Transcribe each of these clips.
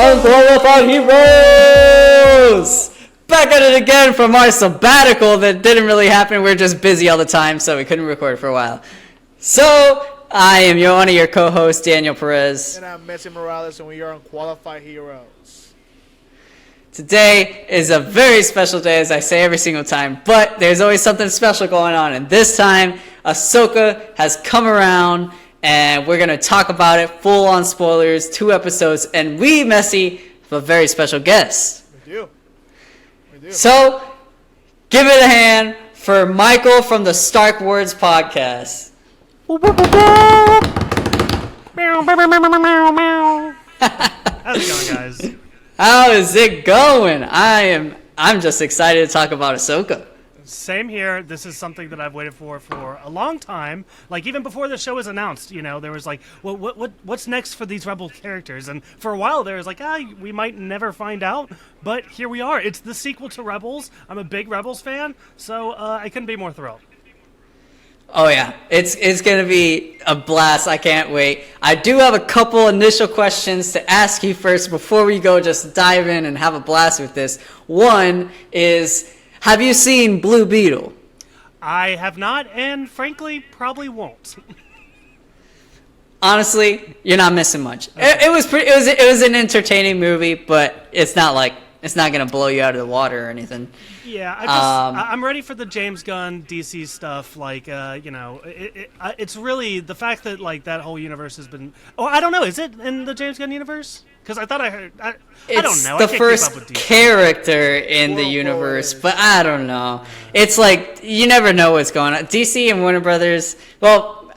Unqualified Heroes! Back at it again from our sabbatical that didn't really happen. We were just busy all the time, so we couldn't record for a while. So, I am one of your co-hosts, Daniel Perez. And I'm Messi Morales, and we are Unqualified Heroes. Today is a very special day, as I say every single time, but there's always something special going on, and this time, Ahsoka has come around, and we're going to talk about it, full-on spoilers, 2 episodes, and we, Messi, have a very special guest. We do. So, give it a hand for Michael from the Starkwarspod podcast. How's it going, guys? How is it going? I'm just excited to talk about Ahsoka. Same here. This is something that I've waited for a long time. Like, even before the show was announced, there was like, well, what's next for these Rebel characters? And for a while there was like, we might never find out. But here we are. It's the sequel to Rebels. I'm a big Rebels fan, so I couldn't be more thrilled. Oh yeah, it's gonna be a blast. I can't wait. I do have a couple initial questions to ask you first before we go just dive in and have a blast with this. One is, have you seen Blue Beetle? I have not, and frankly, probably won't. Honestly, you're not missing much. Okay. It was an entertaining movie, but it's not gonna blow you out of the water or anything. Yeah, I'm ready for the James Gunn DC stuff. Like, it's really the fact that like that whole universe has been. Oh, I don't know. Is it in the James Gunn universe? Because I thought I heard. I don't know. It's the first character in the universe, but I don't know. It's like you never know what's going on. DC and Warner Brothers. Well,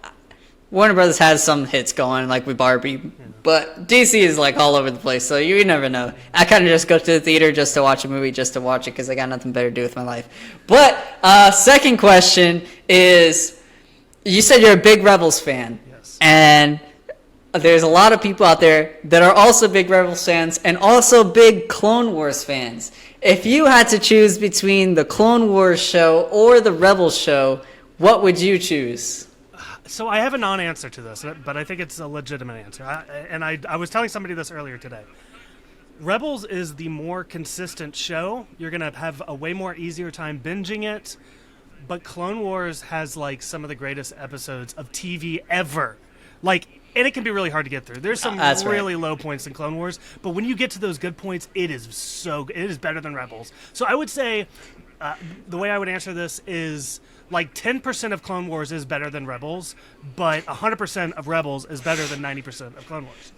Warner Brothers has some hits going, like with Barbie, but DC is like all over the place, so you never know. I kind of just go to the theater just to watch a movie, just to watch it, because I got nothing better to do with my life. But second question is, you said you're a big Rebels fan, yes, and there's a lot of people out there that are also big Rebels fans and also big Clone Wars fans. If you had to choose between the Clone Wars show or the Rebels show, what would you choose? So I have a non-answer to this, but I think it's a legitimate answer. I was telling somebody this earlier today. Rebels is the more consistent show. You're going to have a way more easier time binging it. But Clone Wars has like some of the greatest episodes of TV ever. Like, and it can be really hard to get through. There's some really low points in Clone Wars, but when you get to those good points, it is better than Rebels. So I would say the way I would answer this is like 10% of Clone Wars is better than Rebels, but 100% of Rebels is better than 90% of Clone Wars.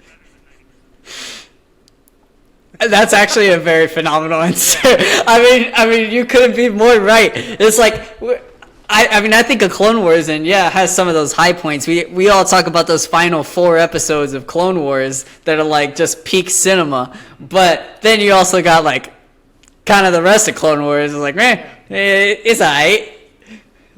That's actually a very phenomenal answer. I mean, you couldn't be more right. It's like, I think of Clone Wars, and yeah, it has some of those high points. We all talk about those final 4 episodes of Clone Wars that are like just peak cinema, but then you also got like kind of the rest of Clone Wars. It's like, man, it's alright.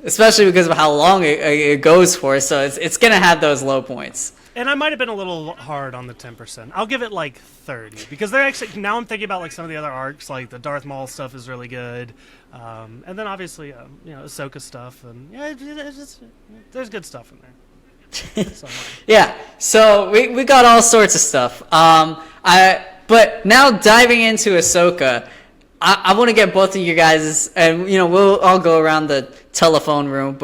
Especially because of how long it goes for, so it's going to have those low points. And I might have been a little hard on the 10%. I'll give it like 30, because they're actually, now I'm thinking about like some of the other arcs, like the Darth Maul stuff is really good, and then obviously Ahsoka stuff, and yeah, there's good stuff in there. Yeah, so we got all sorts of stuff. But now diving into Ahsoka, I want to get both of you guys, and we'll all go around the telephone room,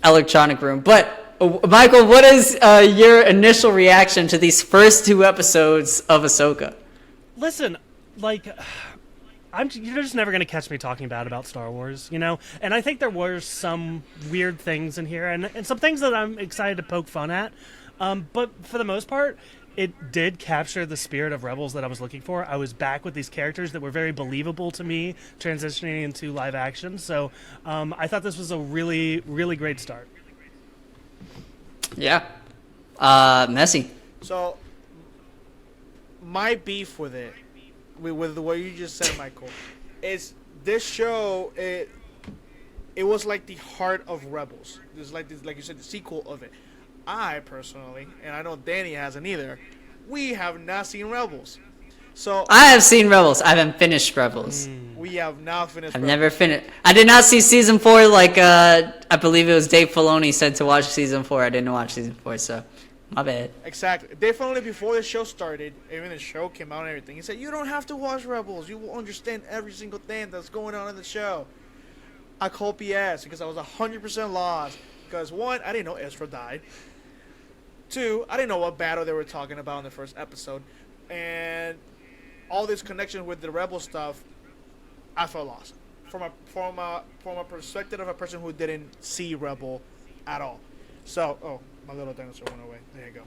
electronic room. But Michael, what is your initial reaction to these first 2 episodes of Ahsoka? Listen, like, you're just never going to catch me talking bad about Star Wars, And I think there were some weird things in here, and some things that I'm excited to poke fun at. But for the most part, it did capture the spirit of Rebels that I was looking for. I was back with these characters that were very believable to me, transitioning into live action. So I thought this was a really, really great start. Yeah. Messi. So, my beef with it, with what you just said, Michael, is this show, it was like the heart of Rebels. It's like you said, the sequel of it. I personally, and I know Danny hasn't either, we have not seen Rebels. So I have seen Rebels. I haven't finished Rebels. We have not finished. I've never finished. I did not see season 4. Like I believe it was Dave Filoni said to watch season 4. I didn't watch season 4, so My bad. Exactly. Definitely before the show started, even the show came out and everything, he said, "You don't have to watch Rebels. You will understand every single thing that's going on in the show." I called BS because I was 100% lost. Because one, I didn't know Ezra died. Two, I didn't know what battle they were talking about in the first episode, and all this connection with the Rebel stuff, I felt lost from a perspective of a person who didn't see Rebel at all. So, oh, my little dinosaur went away. There you go.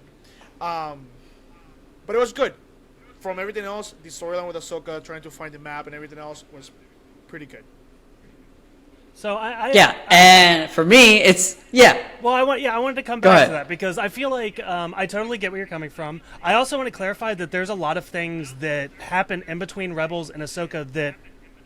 But it was good. From everything else, the storyline with Ahsoka trying to find the map and everything else was pretty good. So and for me, it's Well, I wanted to come back to that because I feel like I totally get where you're coming from. I also want to clarify that there's a lot of things that happen in between Rebels and Ahsoka that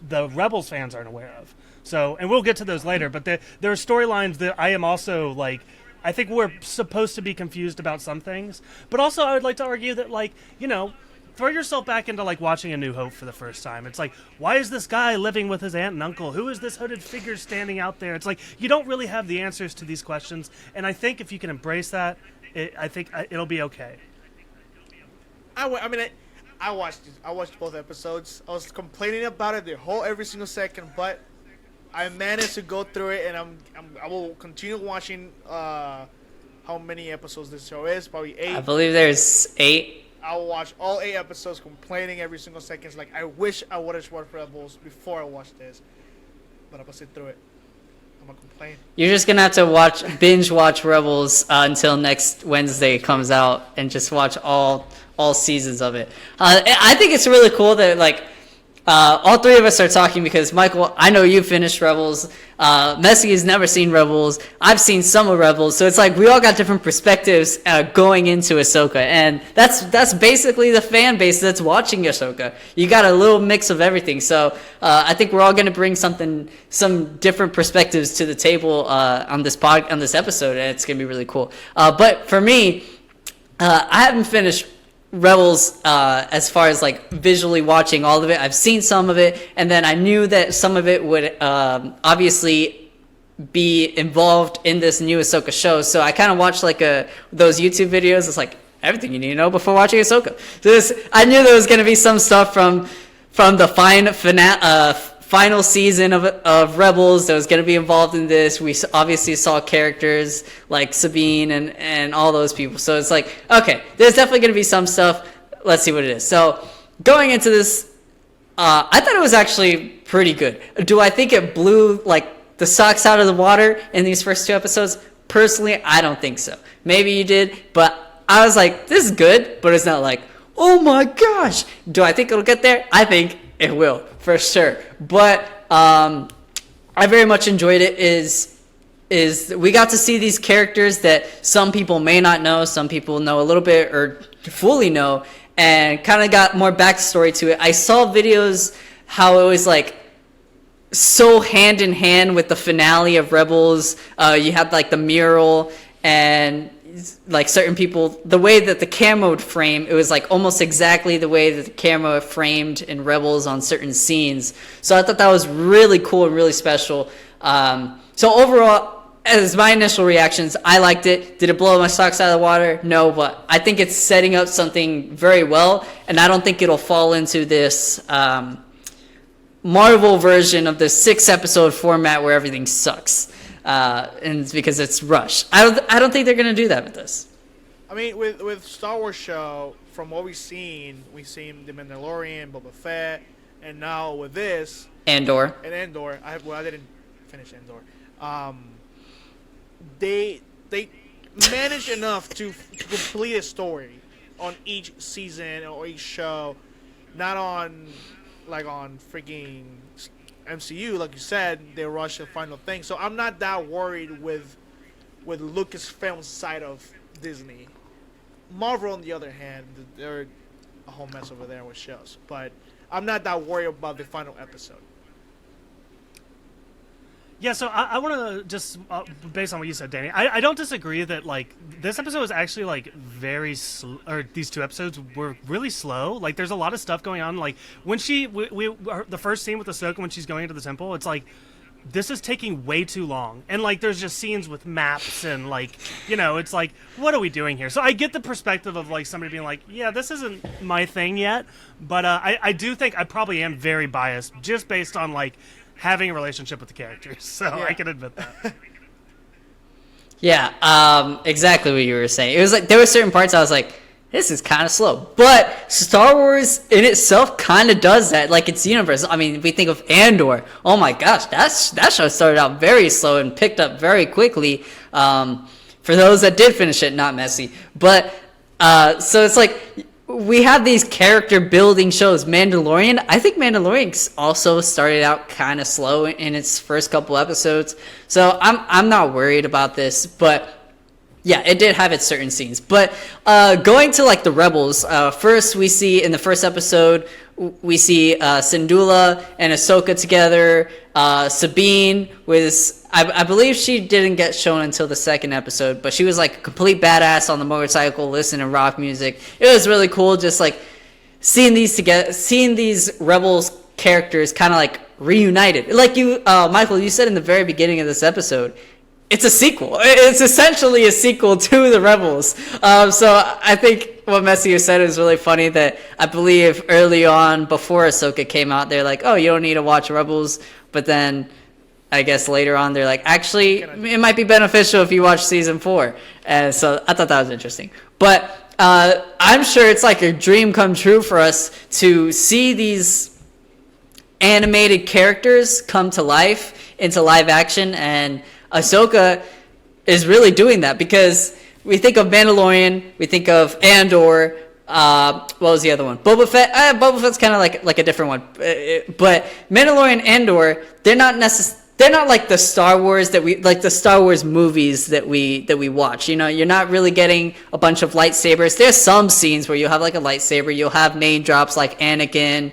the Rebels fans aren't aware of. So, and we'll get to those later. But there are storylines that I am also like. I think we're supposed to be confused about some things, but also I would like to argue that, like, you know, throw yourself back into like watching A New Hope for the first time. It's like, why is this guy living with his aunt and uncle? Who is this hooded figure standing out there? It's like you don't really have the answers to these questions, and I think if you can embrace that, I think it'll be okay. I watched both episodes. I was complaining about it every single second, but I managed to go through it, and I will continue watching. How many episodes this show is? Probably 8. I believe there's 8. I'll watch all 8 episodes, complaining every single second. It's like, I wish I would have watched Rebels before I watched this, but I'm gonna sit through it. I'm gonna complain. You're just gonna have to binge watch Rebels until next Wednesday comes out, and just watch all seasons of it. I think it's really cool that like. All three of us are talking because, Michael, I know you finished Rebels. Messi has never seen Rebels. I've seen some of Rebels. So it's like we all got different perspectives going into Ahsoka. And that's basically the fan base that's watching Ahsoka. You got a little mix of everything. So I think we're all going to bring some different perspectives to the table on this episode. And it's going to be really cool. But for me, I haven't finished Rebels as far as like visually watching all of it. I've seen some of it, and then I knew that some of it would obviously be involved in this new Ahsoka show, so I kind of watched like those YouTube videos. It's like everything you need to know before watching Ahsoka. I knew there was going to be some stuff from the final season of Rebels that was going to be involved in this. We obviously saw characters like Sabine and all those people. So it's like, okay, there's definitely going to be some stuff. Let's see what it is. So going into this, I thought it was actually pretty good. Do I think it blew like the socks out of the water in these first 2 episodes? Personally, I don't think so. Maybe you did, but I was like, this is good, but it's not like, oh my gosh. Do I think it'll get there? I think it will, for sure. But I very much enjoyed it. Is we got to see these characters that some people may not know, some people know a little bit or fully know, and kind of got more backstory to it. I saw videos how it was like so hand in hand with the finale of Rebels. You had like the mural and like certain people, the way that the camera would frame, it was like almost exactly the way that the camera framed in Rebels on certain scenes. So I thought that was really cool and really special. So overall, as my initial reactions, I liked it. Did it blow my socks out of the water? No, but I think it's setting up something very well, and I don't think it'll fall into this Marvel version of the 6-episode format where everything sucks. And it's because it's rushed. I don't think they're gonna do that with this. I mean, with Star Wars show, from what we've seen The Mandalorian, Boba Fett, and now with this Andor. I didn't finish Andor. They managed enough to complete a story on each season or each show, not on freaking MCU, like you said, they rush the final thing. So I'm not that worried with Lucasfilm's side of Disney. Marvel, on the other hand, they're a whole mess over there with shows. But I'm not that worried about the final episode. Yeah, so I want to just, based on what you said, Danny, I don't disagree that, like, this episode was actually, like, very slow, or these 2 episodes were really slow. Like, there's a lot of stuff going on. Like, when the first scene with Ahsoka when she's going into the temple, it's like, this is taking way too long. And, like, there's just scenes with maps and, like, you know, it's like, what are we doing here? So I get the perspective of, like, somebody being like, yeah, this isn't my thing yet. But I do think I probably am very biased just based on, like, having a relationship with the characters. So Yeah. I can admit that. Yeah, exactly what you were saying. It was like there were certain parts I was like, this is kind of slow. But Star Wars in itself kind of does that, like its universe. I mean, we think of Andor. Oh my gosh, that show started out very slow and picked up very quickly. For those that did finish it, not messy. But so it's like we have these character building shows. Mandalorian, I think Mandalorian also started out kind of slow in its first couple episodes. So I'm not worried about this, but yeah, it did have its certain scenes. But going to like the Rebels, first we see in the first episode we see Syndulla and Ahsoka together. Sabine was, I believe she didn't get shown until the second episode, but she was like a complete badass on the motorcycle, listening to rock music. It was really cool, just like seeing these together, seeing these Rebels characters kind of like reunited. Like you, Michael, you said in the very beginning of this episode, it's a sequel. It's essentially a sequel to the Rebels. So I think what Messier said is really funny, that I believe early on before Ahsoka came out, they're like, oh, you don't need to watch Rebels. But then I guess later on they're like, actually, it might be beneficial if you watch season 4. And so I thought that was interesting. But I'm sure it's like a dream come true for us to see these animated characters come to life into live action, and Ahsoka is really doing that, because we think of Mandalorian, we think of Andor, what was the other one? Boba Fett. Boba Fett's kind of like a different one, but Mandalorian and Andor, they're not like the Star Wars the Star Wars movies that we watch. You know, you're not really getting a bunch of lightsabers. There's some scenes where you'll have like a lightsaber, you'll have name drops like Anakin,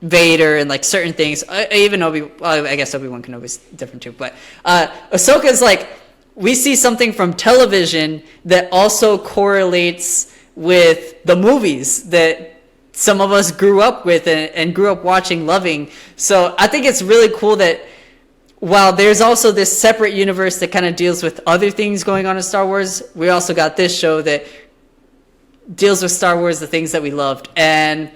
Vader, and like certain things. Even I guess Obi-Wan Kenobi's different too. But Ahsoka's like, we see something from television that also correlates with the movies that some of us grew up with and grew up watching, loving. So I think it's really cool that while there's also this separate universe that kind of deals with other things going on in Star Wars, we also got this show that deals with Star Wars, the things that we loved. And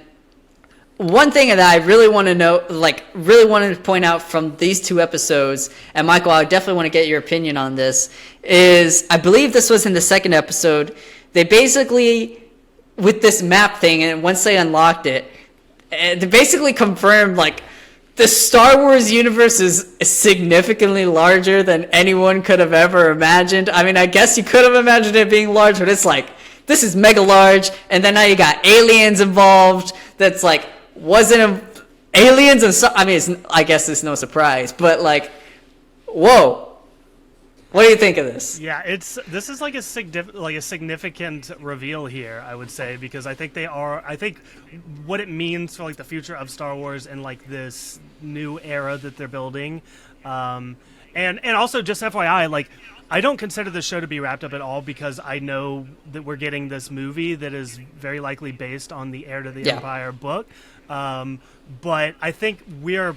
one thing that I really want to know, like really wanted to point out from these 2 episodes, and Michael, I definitely want to get your opinion on this, is I believe this was in the second episode. They basically, with this map thing, and once they unlocked it, they basically confirmed like the Star Wars universe is significantly larger than anyone could have ever imagined. I mean, I guess you could have imagined it being large, but it's like, this is mega large, and then now you got aliens involved. That's like, aliens and so, I mean, I guess it's no surprise, but like, whoa. What do you think of this? Yeah, this is like a significant reveal here, I would say, because I think what it means for like the future of Star Wars and like this new era that they're building, and also just FYI, like, I don't consider this show to be wrapped up at all, because I know that we're getting this movie that is very likely based on the Heir to the Empire book, but I think we're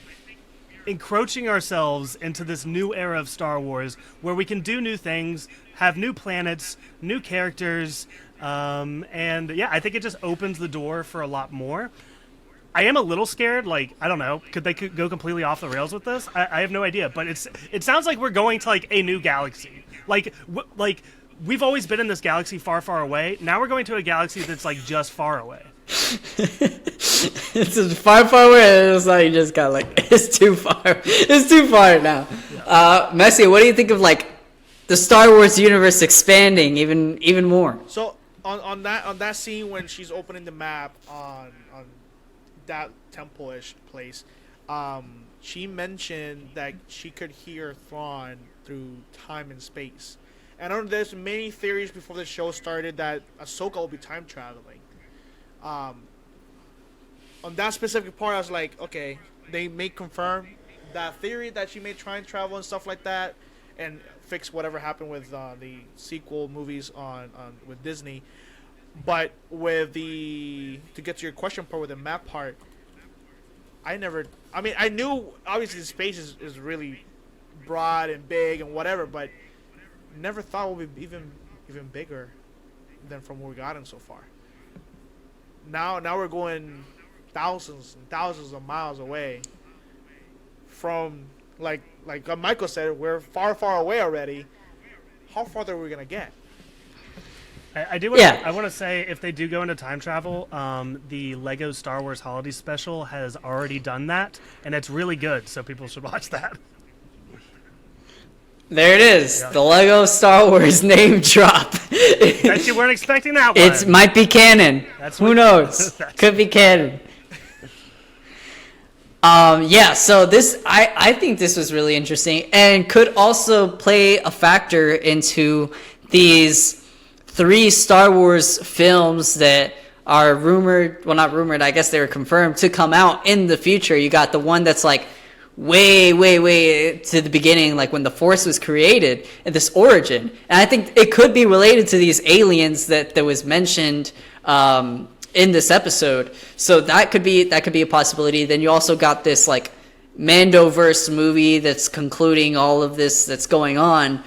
encroaching ourselves into this new era of Star Wars where we can do new things, have new planets, new characters, and yeah, I think it just opens the door for a lot more. I am a little scared, like, I don't know, could they go completely off the rails with this? I have no idea, but it sounds like we're going to like a new galaxy. Like we've always been in this galaxy far, far away. Now we're going to a galaxy that's like just far away. It's just far, far away. It's like you just got like, it's too far. It's too far now. Yeah. Messi, what do you think of like the Star Wars universe expanding even more? So on that scene when she's opening the map on that temple-ish place, she mentioned that she could hear Thrawn through time and space. And I know there's many theories before the show started that Ahsoka will be time traveling. On that specific part, I was like, okay, they may confirm that theory that she may try and travel and stuff like that, and fix whatever happened with the sequel movies on with Disney. But with to get to your question part with the map part, I I mean, I knew obviously the space is really broad and big and whatever, but never thought it would be even bigger than from where we gotten so far. Now we're going thousands and thousands of miles away from, like Michael said, we're far away already. How farther are we gonna get? I do. I want to say, if they do go into time travel, the Lego Star Wars Holiday Special has already done that, and it's really good. So people should watch that. There it is, the Lego Star Wars name drop. Bet you weren't expecting that one. It might be canon. Who knows? Could be canon. So this, I think this was really interesting and could also play a factor into these 3 Star Wars films that are rumored, well, not rumored, I guess they were confirmed to come out in the future. You got the one that's like way to the beginning, like when the Force was created, and this origin. And I think it could be related to these aliens that was mentioned in this episode. So that could be a possibility. Then you also got this like Mandoverse movie that's concluding all of this that's going on.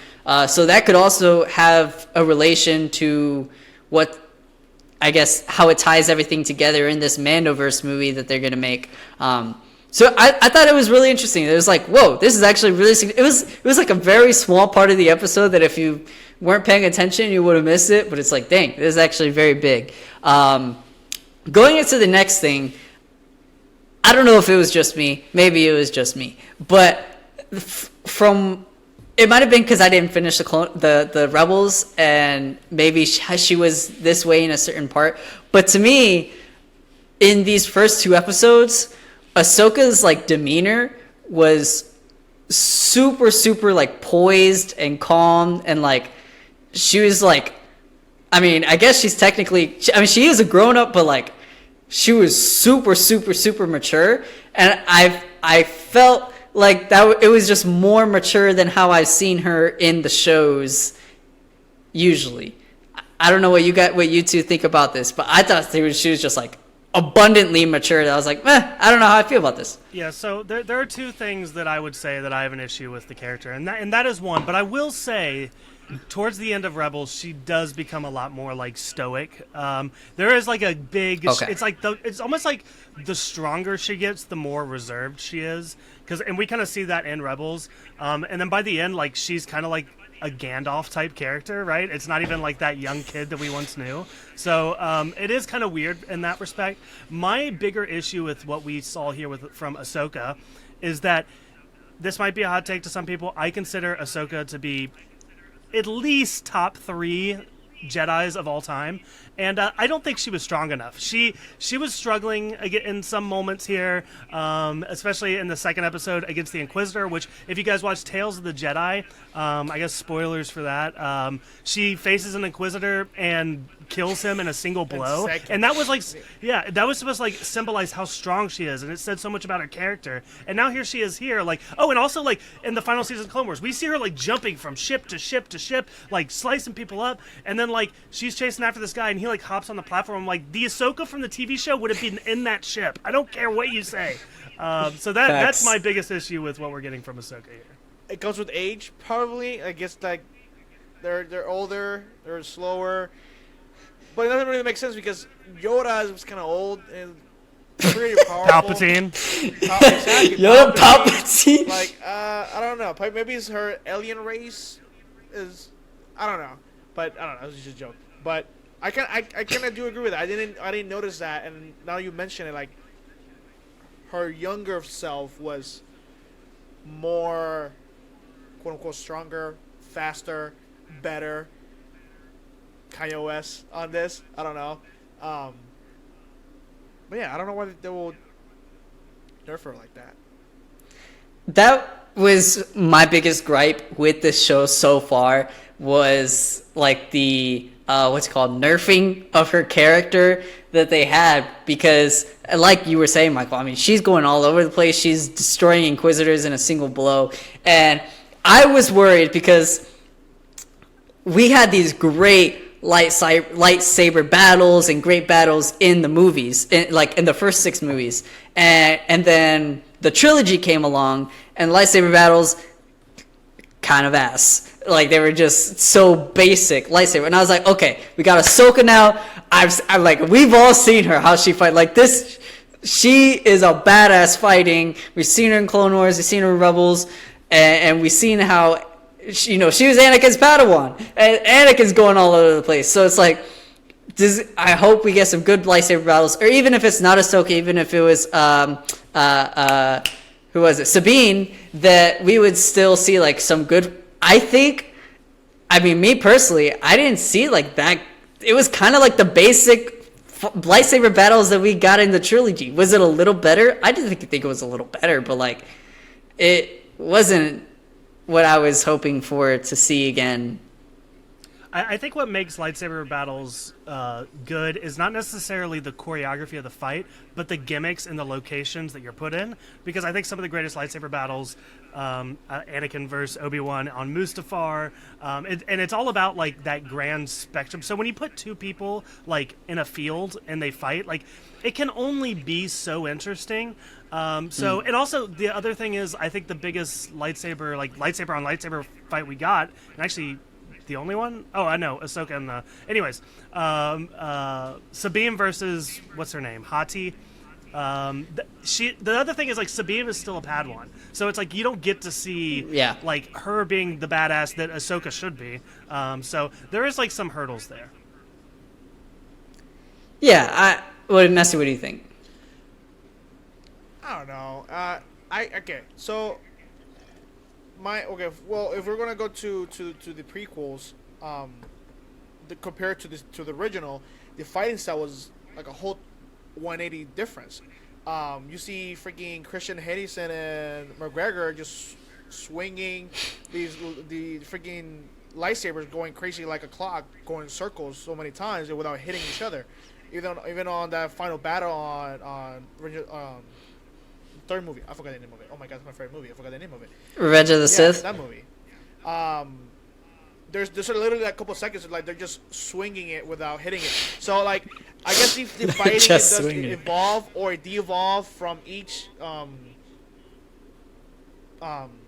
So that could also have a relation to what, I guess, how it ties everything together in this Mandoverse movie that they're going to make. So I thought it was really interesting. It was like, whoa, this is actually really, it was like a very small part of the episode that if you weren't paying attention, you would have missed it. But it's like, dang, this is actually very big. Going into the next thing, I don't know if it was just me. Maybe it was just me. But from, it might have been because I didn't finish the Rebels, and maybe she was this way in a certain part. But to me, in these first 2 episodes, Ahsoka's like demeanor was super like poised and calm, and like she was like, I mean, I guess she's technically, I mean, she is a grown up, but like she was super mature, and I felt like that it was just more mature than how I've seen her in the shows usually. I don't know what you two think about this, but I thought she was just like abundantly mature. I was like, I don't know how I feel about this. Yeah, so there are 2 things that I would say that I have an issue with the character, and that is one. But I will say, towards the end of Rebels, she does become a lot more like stoic. There is like a big. Okay. It's almost like the stronger she gets, the more reserved she is. And we kind of see that in Rebels. And then by the end, like she's kind of like a Gandalf type character, right? It's not even like that young kid that we once knew. So it is kind of weird in that respect. My bigger issue with what we saw here from Ahsoka is that this might be a hot take to some people. I consider Ahsoka to be at least top 3 Jedis of all time, and I don't think she was strong enough. She was struggling in some moments here, especially in the second episode against the Inquisitor, which, if you guys watch Tales of the Jedi, I guess spoilers for that, she faces an Inquisitor and kills him in a single blow, and that was like, that was supposed to like symbolize how strong she is, and it said so much about her character. And now here she is here, like, and also like in the final season of Clone Wars, we see her like jumping from ship to ship to ship, like slicing people up, and then like she's chasing after this guy, and he like hops on the platform. I'm like, the Ahsoka from the TV show would have been in that ship. I don't care what you say. So that's my biggest issue with what we're getting from Ahsoka here. It comes with age, probably. I guess like they're older, they're slower. But it doesn't really make sense because Yoda was kind of old and pretty powerful. Palpatine. Exactly, Yoda Palpatine. Like, I don't know. Maybe it's her alien race is, I don't know. But I don't know. It was just a joke. But I kind of do agree with that. I didn't notice that, and now you mention it, like her younger self was more, quote unquote, stronger, faster, better. Kanye West on this. I don't know. But yeah, I don't know why they will nerf her like that. That was my biggest gripe with this show so far, was like the what's it called, nerfing of her character that they had, because like you were saying, Michael, I mean, she's going all over the place. She's destroying Inquisitors in a single blow, and I was worried because we had these great lightsaber battles and great battles in the movies, in the first 6 movies, and then the trilogy came along, and lightsaber battles kind of ass. Like, they were just so basic lightsaber. And I was like, okay, we got Ahsoka now. I'm like, we've all seen her, how she fight. Like, this, she is a badass fighting. We've seen her in Clone Wars. We've seen her in Rebels. And we've seen how, she was Anakin's Padawan. And Anakin's going all over the place. So it's like, I hope we get some good lightsaber battles. Or even if it's not Ahsoka, even if it was, who was it? Sabine, that we would still see like some good. I mean, me personally, I didn't see like that. It was kind of like the basic lightsaber battles that we got in the trilogy. Was it a little better? I didn't think it was a little better, but like, it wasn't what I was hoping for to see again. I think what makes lightsaber battles good is not necessarily the choreography of the fight, but the gimmicks and the locations that you're put in. Because I think some of the greatest lightsaber battles, Anakin versus Obi-Wan on Mustafar, and it's all about like that grand spectrum. So when you put two people like in a field and they fight, like it can only be so interesting. And also the other thing is, I think the biggest lightsaber on lightsaber fight we got, and actually the only one? Oh, I know, Ahsoka and the... Anyways, Sabine versus, what's her name? Hati. The other thing is, like, Sabine is still a Padawan. So it's like, you don't get to see, like, her being the badass that Ahsoka should be. So there is, like, some hurdles there. Yeah, Nessie, what do you think? I don't know. Okay, so... well, if we're gonna go to the prequels, compared to the original, the fighting style was like a whole 180 difference. You see freaking Christian Hedison and McGregor just swinging the freaking lightsabers, going crazy like a clock, going in circles so many times without hitting each other. Even on that final battle on third movie, I forgot the name of it. Oh my god, it's my favorite movie. I forgot the name of it. Revenge of the Sith. That movie. There's literally a couple seconds like they're just swinging it without hitting it. So like, I guess the fighting does evolve or de-evolve from each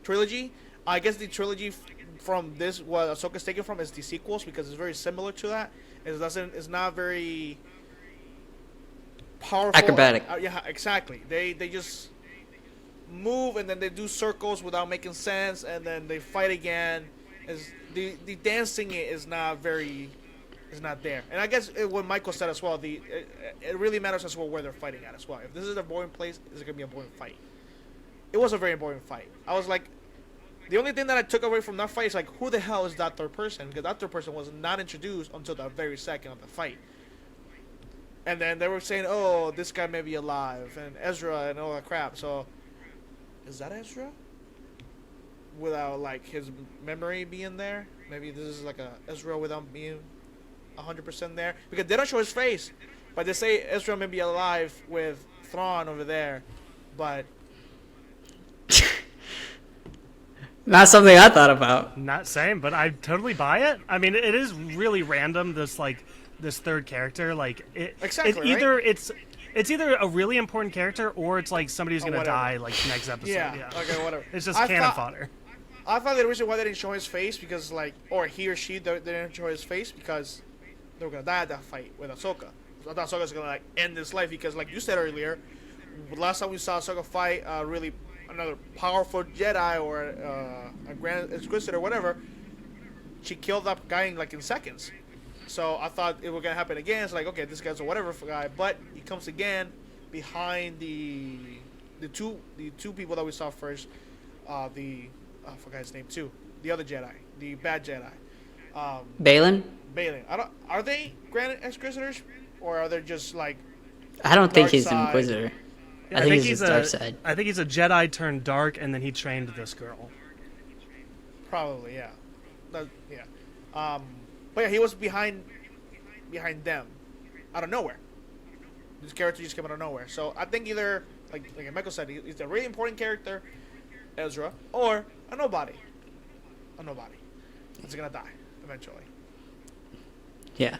trilogy. I guess the trilogy from this, what Ahsoka's taken from, is the sequels, because it's very similar to that. It's not very powerful. Acrobatic. Yeah, exactly. They just move and then they do circles without making sense, and then they fight again. The dancing is not there. And I guess what Michael said as well, it really matters as well where they're fighting at as well. If this is a boring place, is it gonna be a boring fight? It was a very boring fight. I was like, the only thing that I took away from that fight is like, who the hell is that third person? Because that third person was not introduced until the very second of the fight. And then they were saying, oh, this guy may be alive, and Ezra and all that crap. So, is that Ezra? Without, like, his memory being there? Maybe this is like a Ezra without being 100% there? Because they don't show his face. But they say Ezra may be alive with Thrawn over there. But... Not something I thought about. Not same, but I totally buy it. I mean, it is really random, this third character. Like, it's either a really important character or it's like somebody who's gonna die like next episode. Yeah. Okay, whatever. It's just cannon fodder. I thought the reason why they didn't show his face because or he or she they didn't show his face because they were gonna die at that fight with Ahsoka. So I thought Ahsoka's gonna end this life because, like you said earlier, last time we saw Ahsoka fight really another powerful Jedi or a Grand Inquisitor or whatever, she killed that guy in seconds. So I thought it was gonna happen again. It's like, okay, this guy's a whatever guy, but he comes again behind the two people that we saw first. I forgot his name too. The other Jedi, the bad Jedi. Balin. Are they Grand Inquisitors or are they just like? I don't think he's an Inquisitor. Yeah, I think he's just dark side. I think he's a Jedi turned dark, and then he trained this girl. Probably, yeah. But yeah, he was behind them, out of nowhere. This character just came out of nowhere. So I think either, like Michael said, he's a really important character, Ezra, or a nobody. A nobody. He's gonna die eventually. Yeah.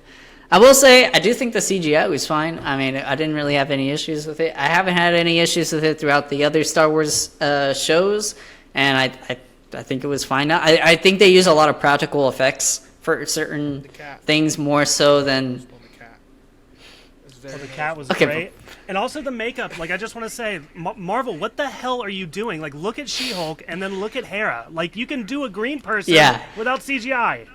I will say, I do think the CGI was fine. I mean, I didn't really have any issues with it. I haven't had any issues with it throughout the other Star Wars shows, and I think it was fine. I think they use a lot of practical effects for certain things more so than... The cat was Okay, great. And also the makeup. Like, I just want to say, Marvel, what the hell are you doing? Like, look at She-Hulk and then look at Hera. Like, you can do a green person without CGI.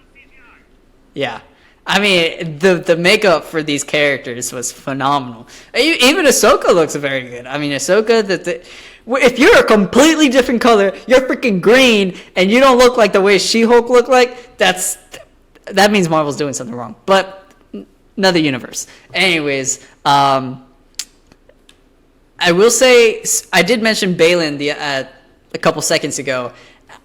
Yeah. I mean, the makeup for these characters was phenomenal. Even Ahsoka looks very good. I mean, Ahsoka, if you're a completely different color, you're freaking green, and you don't look like the way She-Hulk looked like, that means Marvel's doing something wrong. But another universe. Anyways, I will say, I did mention Balin a couple seconds ago,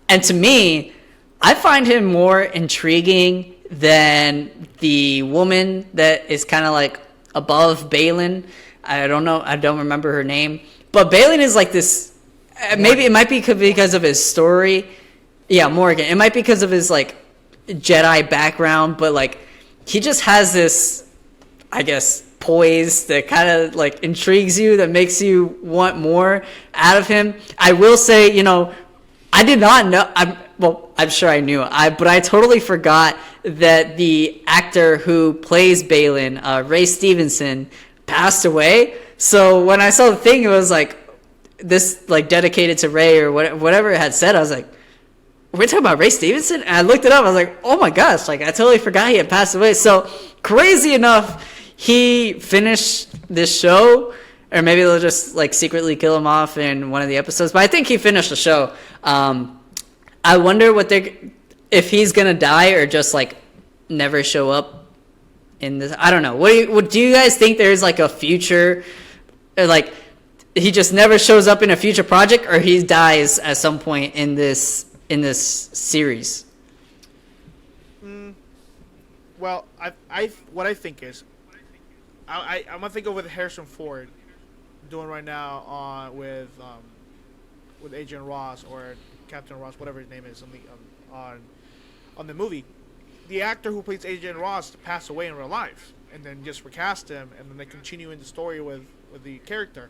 and to me, I find him more intriguing than the woman that is kind of like above Balin. I don't know. I don't remember her name. But Balin is like this. Maybe it might be because of his story. Yeah, Morgan. It might be because of his like Jedi background, but like he just has this, I guess, poise that kind of like intrigues you, that makes you want more out of him. I will say, I did not know. I'm sure I knew. But I totally forgot that the actor who plays Balin, Ray Stevenson, passed away. So when I saw the thing, it was like this, like dedicated to Ray or whatever it had said. I was like, we're talking about Ray Stevenson? And I looked it up. I was like, oh my gosh! Like, I totally forgot he had passed away. So crazy enough, he finished this show. Or maybe they'll just like secretly kill him off in one of the episodes. But I think he finished the show. I wonder if he's gonna die or just like never show up in this. I don't know. What do you guys think? There's like a future, or like he just never shows up in a future project, or he dies at some point in this series? Well, what I think is, I'm gonna think of with Harrison Ford doing right now with Agent Ross or Captain Ross, whatever his name is on the movie. The actor who plays Agent Ross passed away in real life, and then just recast him, and then they continue in the story with the character.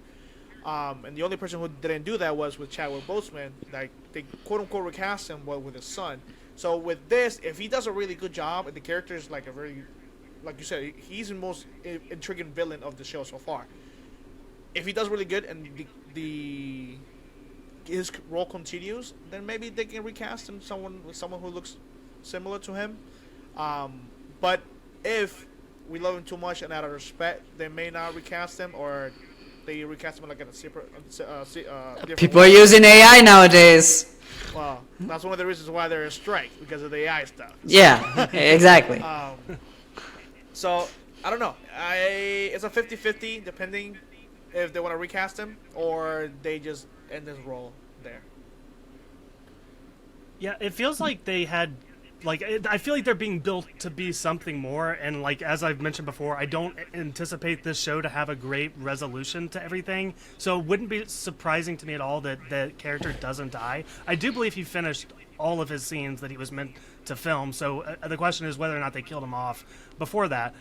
And the only person who didn't do that was with Chadwick Boseman. Like, they quote unquote recast him with his son. So with this, if he does a really good job, and the character is like like you said, he's the most intriguing villain of the show so far. If he does really good and his role continues, then maybe they can recast him someone who looks similar to him. But if we love him too much and out of respect, they may not recast him, or they recast him like in a separate. People are using AI nowadays. Well, that's one of the reasons why they're a strike, because of the AI stuff. Yeah, exactly. So I don't know. It's a 50-50 depending if they want to recast him or they just end his role there. Yeah, it feels like they had, I feel like they're being built to be something more, and like as I've mentioned before, I don't anticipate this show to have a great resolution to everything, so it wouldn't be surprising to me at all that the character doesn't die. I do believe he finished all of his scenes that he was meant to film, so the question is whether or not they killed him off before that.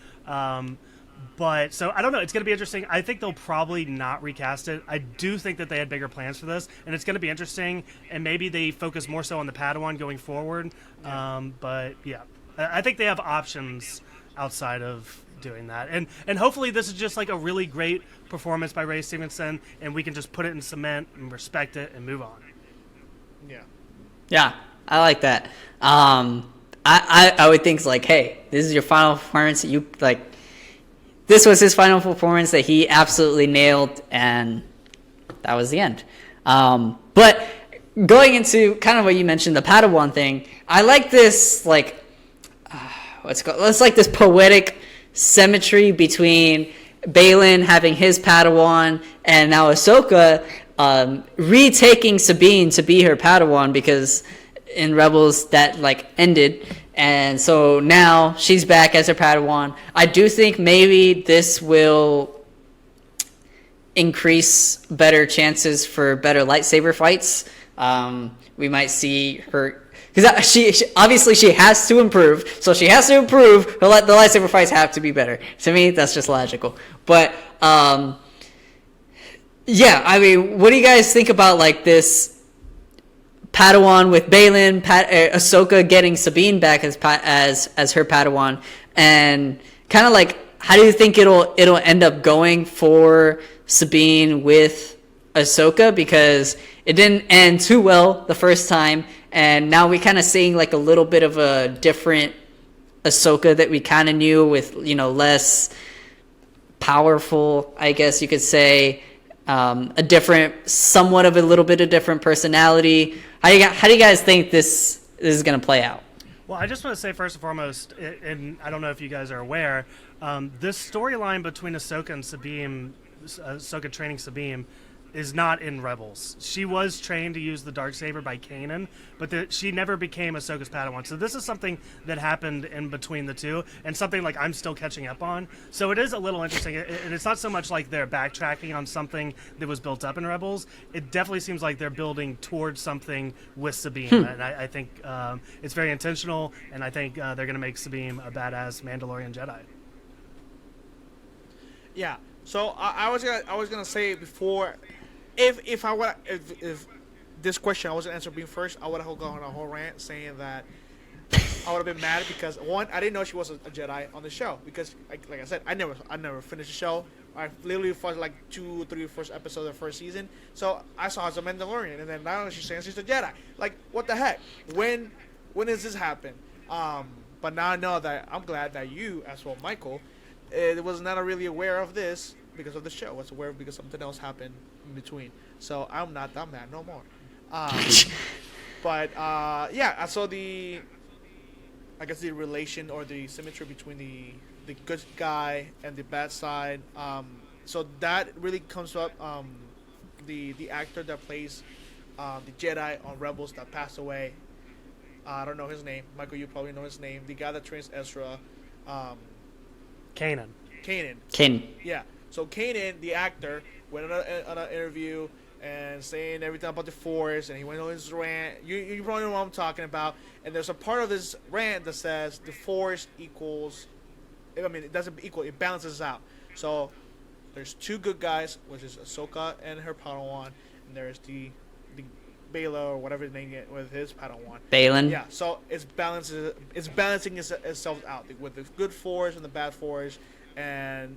But so I don't know. It's going to be interesting. I think they'll probably not recast it. I do think that they had bigger plans for this, and it's going to be interesting. And maybe they focus more so on the Padawan going forward. Yeah. But yeah, I think they have options outside of doing that. And hopefully this is just like a really great performance by Ray Stevenson, and we can just put it in cement and respect it and move on. Yeah. Yeah, I like that. I would think like, hey, this is your final performance. You like. This was his final performance that he absolutely nailed, and that was the end. But going into kind of what you mentioned, the Padawan thing, I like this, like, what's it called? It's like this poetic symmetry between Balin having his Padawan and now Ahsoka retaking Sabine to be her Padawan, because in Rebels that like ended. And so now she's back as her Padawan. I do think maybe this will increase better chances for better lightsaber fights. We might see her Because she obviously she has to improve, so she has to improve. The lightsaber fights have to be better. To me, that's just logical. But yeah, I mean, what do you guys think about like this Padawan with Baylan, Ahsoka getting Sabine back as her Padawan, and kind of like how do you think it'll end up going for Sabine with Ahsoka, because it didn't end too well the first time, and now we kind of seeing like a little bit of a different Ahsoka that we kind of knew with, you know, less powerful, I guess you could say, a different, somewhat of a little bit of different personality. How do you guys think this is going to play out? Well, I just want to say first and foremost, and I don't know if you guys are aware, this storyline between Ahsoka and Sabine, Ahsoka training Sabine, is not in Rebels. She was trained to use the Darksaber by Kanan, but she never became Ahsoka's Padawan. So this is something that happened in between the two, and something like I'm still catching up on. So it is a little interesting, and it's not so much like they're backtracking on something that was built up in Rebels. It definitely seems like they're building towards something with Sabine, and I think it's very intentional, and I think they're going to make Sabine a badass Mandalorian Jedi. Yeah. So I was gonna say before, if this question I was gonna answer being first, I would have gone on a whole rant saying that I would have been mad because one, I didn't know she was a Jedi on the show, because like I said, I never finished the show. I literally watched like 2 or 3 first episodes of the first season, so I saw her as a Mandalorian, and then now she's saying she's a Jedi. Like, what the heck? When does this happen? But now I know that I'm glad that you, as well, Michael, was not really aware of this because of the show. I was aware because something else happened in between. So I'm not that mad no more. But yeah, I saw the relation or the symmetry between the good guy and the bad side. So that really comes up. The actor that plays the Jedi on Rebels that passed away. I don't know his name. Michael, you probably know his name. The guy that trains Ezra. Kanan. Yeah. So Kanan, the actor, went on an interview and saying everything about the Force, and he went on his rant. You probably know what I'm talking about. And there's a part of this rant that says the Force equals. I mean, it doesn't equal. It balances out. So there's 2 good guys, which is Ahsoka and her Padawan, and there's the Bela or whatever his name is with his Padawan. Baylan. Yeah. So it's balancing itself out with the good Force and the bad Force, and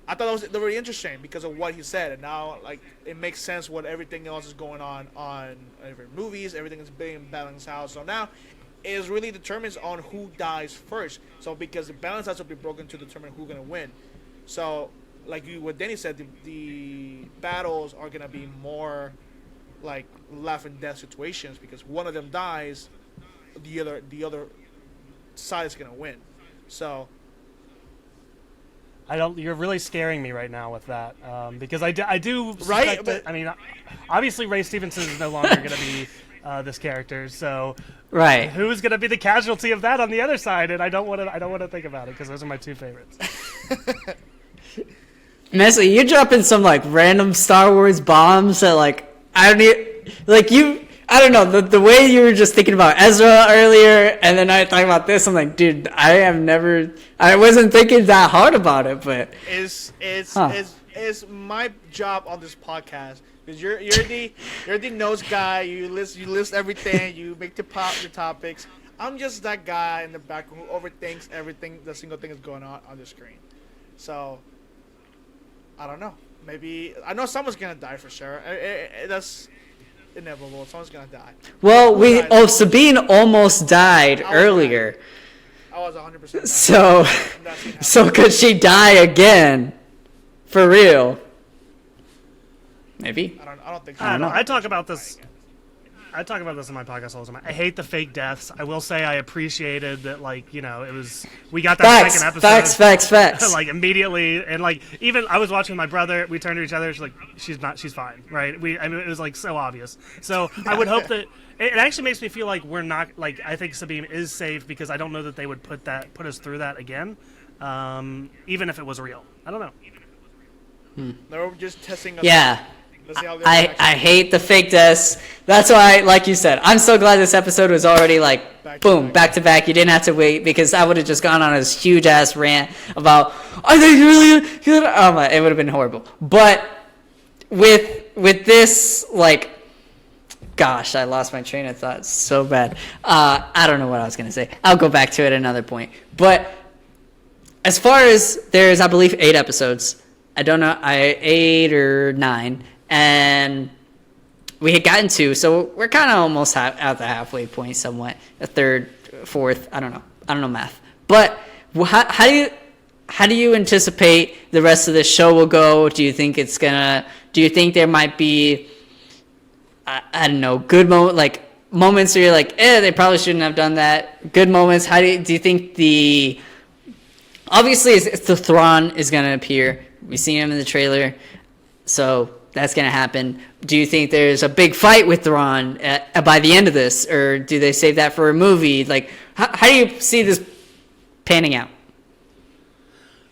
I thought that was really interesting because of what he said, and now like it makes sense what everything else is going on every movies. Everything is being balanced out. So now it really determines on who dies first. So because the balance has to be broken to determine who's gonna win. So like what Denny said, the battles are gonna be more like life and death situations, because one of them dies, the other side is gonna win. So You're really scaring me right now with that, because I do suspect right. That, I mean, obviously Ray Stevenson is no longer going to be this character, so Right. who's going to be the casualty of that on the other side? And I don't want to think about it because those are my 2 favorites. Messi, you're dropping some like random Star Wars bombs that like I don't need, like you. I don't know, the way you were just thinking about Ezra earlier, and then I talking about this, I'm like, dude, I wasn't thinking that hard about it, but it's my job on this podcast, because you're the nose guy. You list everything. You make the topics. I'm just that guy in the back who overthinks everything. The single thing is going on the screen. So I don't know. Maybe I know someone's gonna die for sure. That's inevitable. Someone's gonna die. Well, Sabine almost died earlier. I was 100%. So could she die again? For real? Maybe. I don't think so. I don't know. I talk about this in my podcast all the time. I hate the fake deaths. I will say I appreciated that, like, you know, we got that second episode. Facts. Like, immediately, and, like, even I was watching with my brother, we turned to each other, she's fine, right? I mean, it was, like, so obvious. So, I would hope that, it actually makes me feel like we're not, like, I think Sabine is safe, because I don't know that they would put us through that again, even if it was real. I don't know. They were just testing us. Yeah. Let's see how I hate the fake deaths. That's why, like you said, I'm so glad this episode was already like back to back. You didn't have to wait because I would have just gone on this huge ass rant about are they really good? Oh my, it would have been horrible. But with this, like, gosh, I lost my train of thought so bad. I don't know what I was gonna say. I'll go back to it at another point. But as far as there's, I believe, 8 episodes. I don't know, 8 or 9, and we had gotten 2, so we're kind of almost at the halfway point, somewhat. A third, fourth, I don't know math. But how do you anticipate the rest of the show will go? Do you think there might be, I don't know, good moments where you're like, they probably shouldn't have done that. Good moments. Do you think obviously it's the Thrawn is gonna appear. We see him in the trailer, so that's gonna happen. Do you think there's a big fight with Thrawn by the end of this, or do they save that for a movie? Like, how do you see this panning out?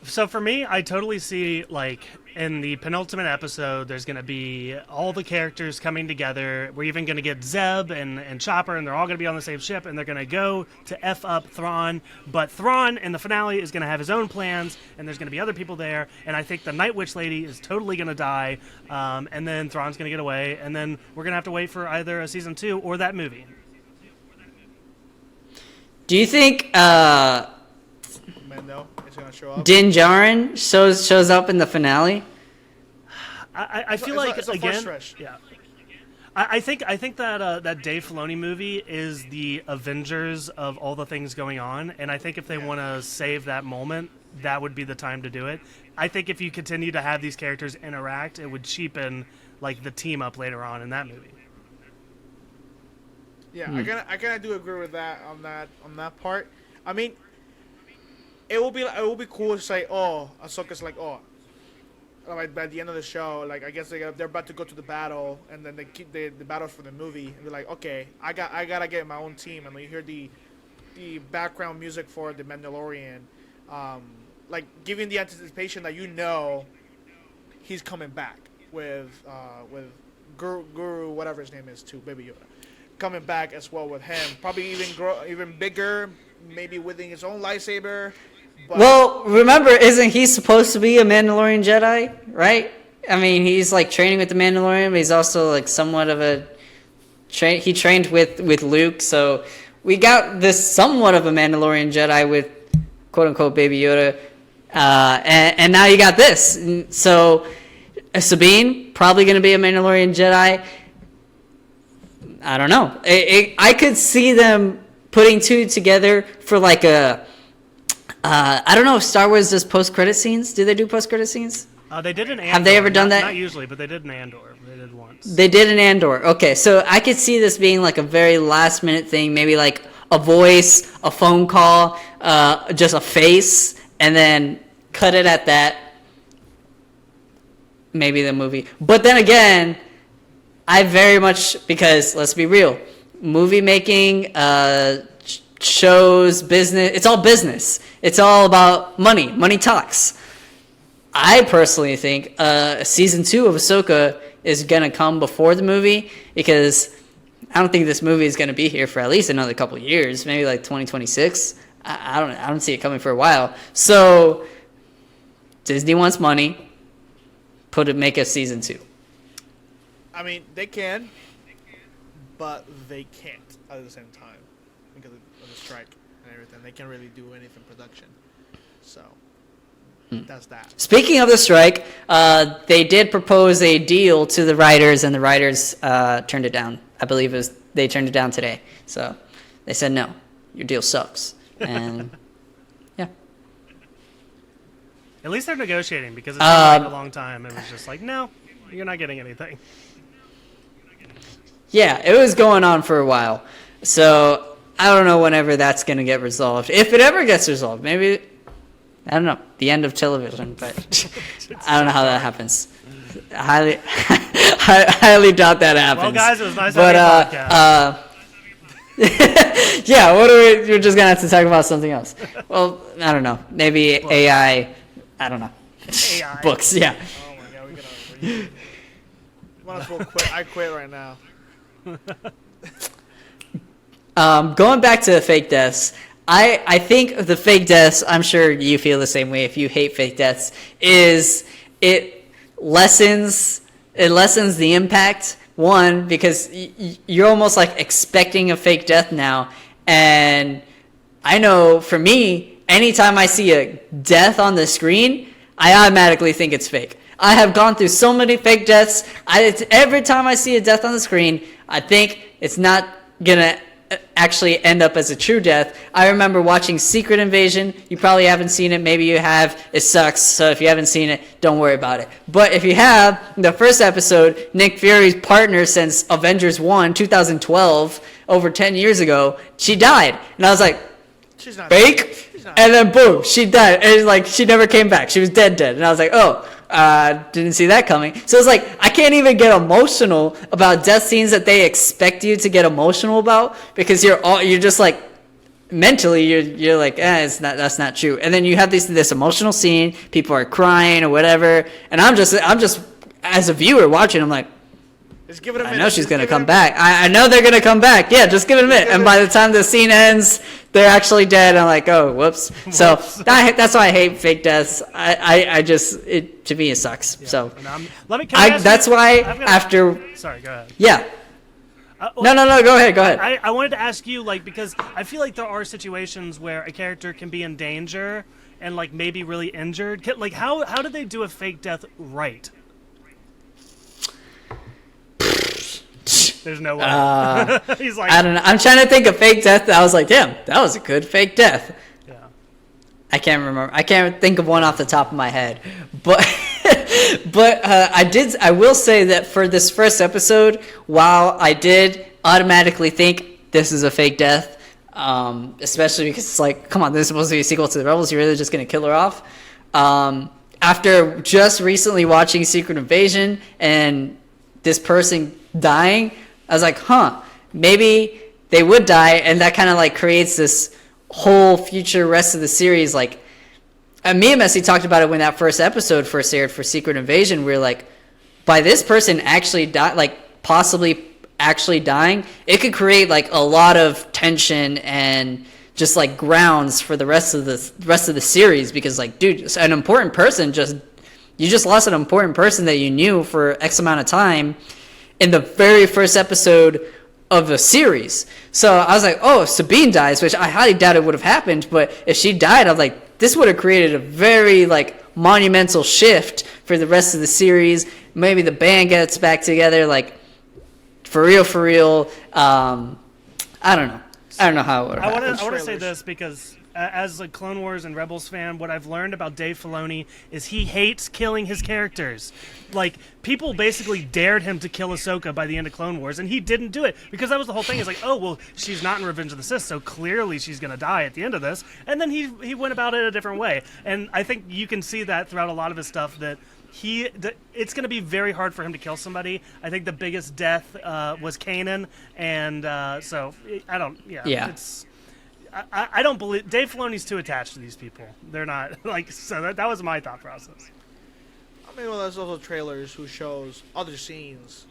So for me, I totally see, like, in the penultimate episode, there's going to be all the characters coming together. We're even going to get Zeb and Chopper, and they're all going to be on the same ship, and they're going to go to F up Thrawn. But Thrawn, in the finale, is going to have his own plans, and there's going to be other people there. And I think the Night Witch lady is totally going to die, and then Thrawn's going to get away, and then we're going to have to wait for either a season 2 or that movie. Do you think Mando is going to show up? Din Djarin shows up in the finale? I feel like it's a again, stretch. yeah. I think that that Dave Filoni movie is the Avengers of all the things going on, and I think if they want to save that moment, that would be the time to do it. I think if you continue to have these characters interact, it would cheapen like the team up later on in that movie. Yeah, I kind of do agree with that on that part. I mean, it will be cool to say, oh, Ahsoka's like, oh, like by the end of the show, like I guess they're about to go to the battle, and then they keep the battles for the movie, and be like, okay, I gotta get my own team, and you hear the background music for the Mandalorian, like giving the anticipation that he's coming back with Guru, whatever his name is, too, Baby Yoda, coming back as well with him, probably even bigger, maybe wielding his own lightsaber. But well, remember, isn't he supposed to be a Mandalorian Jedi, right? I mean, he's like training with the Mandalorian, but he's also like somewhat of a he trained with Luke, so we got this somewhat of a Mandalorian Jedi with quote unquote Baby Yoda, and now you got this. So Sabine probably going to be a Mandalorian Jedi. I don't know. I could see them putting 2 together for like a. I don't know if Star Wars does post-credit scenes. Do they do post-credit scenes? They did an Andor. Have they ever done that? Not usually, but they did an Andor. They did once. They did an Andor. Okay, so I could see this being like a very last-minute thing, maybe like a voice, a phone call, just a face, and then cut it at that. Maybe the movie. But then again, I very much, because let's be real, movie making, shows, business, it's all business. It's all about money. Money talks. I personally think season 2 of Ahsoka is going to come before the movie, because I don't think this movie is going to be here for at least another couple of years, maybe like 2026. I don't see it coming for a while. So Disney wants money. Make a season 2. I mean, they can, but they can't at the same time because of the strike and everything. They can't really do anything production. So that's that. Speaking of the strike, they did propose a deal to the writers, and the writers turned it down. I believe they turned it down today. So they said, no, your deal sucks. And yeah. At least they're negotiating, because it seemed like a long time. It was just like, no, you're not getting anything. Yeah, it was going on for a while. So I don't know whenever that's going to get resolved. If it ever gets resolved, maybe, I don't know, the end of television. But I don't know how that happens. Highly doubt that happens. Well, guys, it was nice having you podcast. Yeah, we're just going to have to talk about something else. Well, I don't know. Maybe AI, I don't know. AI. Books, yeah. Oh my god, Might as well quit. I quit right now. Going back to the fake deaths, I think the fake deaths, I'm sure you feel the same way if you hate fake deaths, is it lessens the impact. One, because you're almost like expecting a fake death now. And I know for me, anytime I see a death on the screen, I automatically think it's fake. I have gone through so many fake deaths. Every time I see a death on the screen, I think it's not going to actually end up as a true death. I remember watching Secret Invasion. You probably haven't seen it. Maybe you have. It sucks. So if you haven't seen it, don't worry about it. But if you have, the first episode, Nick Fury's partner since Avengers 1, 2012, over 10 years ago, she died. And I was like, She's not fake? She's not And then boom, she died. And like she never came back. She was dead. And I was like, oh, didn't see that coming. So it's like I can't even get emotional about death scenes that they expect you to get emotional about, because you're just like mentally you're like, that's not true. And then you have this emotional scene, people are crying or whatever, and I'm just as a viewer watching, I'm like, Just give it a minute. I know she's Just gonna give it a come minute. back. I know they're gonna come back. Yeah, just give it a minute. And by the time the scene ends, they're actually dead. I'm like, oh, whoops. So that's why I hate fake deaths. To me, it sucks. Yeah. So Let me. Can I ask that's you- why I've got- after, Sorry, go ahead. yeah. Well, No, go ahead. I wanted to ask you, like, because I feel like there are situations where a character can be in danger and, like, maybe really injured. Like, how do they do a fake death right? There's no way. He's like, I don't know. I'm trying to think of fake death. I was like, damn, that was a good fake death. yeah. I can't remember. I can't think of one off the top of my head. But I will say that for this first episode, while I did automatically think this is a fake death, especially because it's like, come on, this is supposed to be a sequel to the Rebels. You're really just going to kill her off? After just recently watching Secret Invasion and this person dying, I was like, maybe they would die, and that kind of like creates this whole future rest of the series. Like, and me and Messi talked about it when that first episode first aired for Secret Invasion. We were like, by this person actually possibly actually dying, it could create like a lot of tension and just like grounds for the rest of the series, because like, dude, an important person you just lost an important person that you knew for X amount of time in the very first episode of the series. So I was like, oh, if Sabine dies, which I highly doubt it would have happened, but if she died, I was like, this would have created a very like monumental shift for the rest of the series. Maybe the band gets back together, like for real. I don't know how it would have happened. I want to say this because as a Clone Wars and Rebels fan, what I've learned about Dave Filoni is he hates killing his characters. Like, people basically dared him to kill Ahsoka by the end of Clone Wars, and he didn't do it, because that was the whole thing. It's like, oh, well, she's not in Revenge of the Sith, so clearly she's going to die at the end of this. And then he went about it a different way. And I think you can see that throughout a lot of his stuff, that it's going to be very hard for him to kill somebody. I think the biggest death was Kanan, and so I don't. Yeah. I don't believe Dave Filoni's too attached to these people. They're not like, so. That was my thought process. I mean, well, there's also trailers who shows other scenes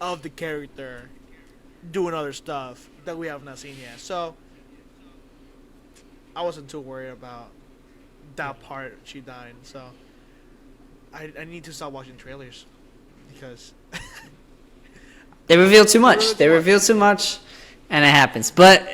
of the character doing other stuff that we have not seen yet. So I wasn't too worried about that part. She dying. So I need to stop watching trailers because They reveal too much. They reveal too much, and it happens. But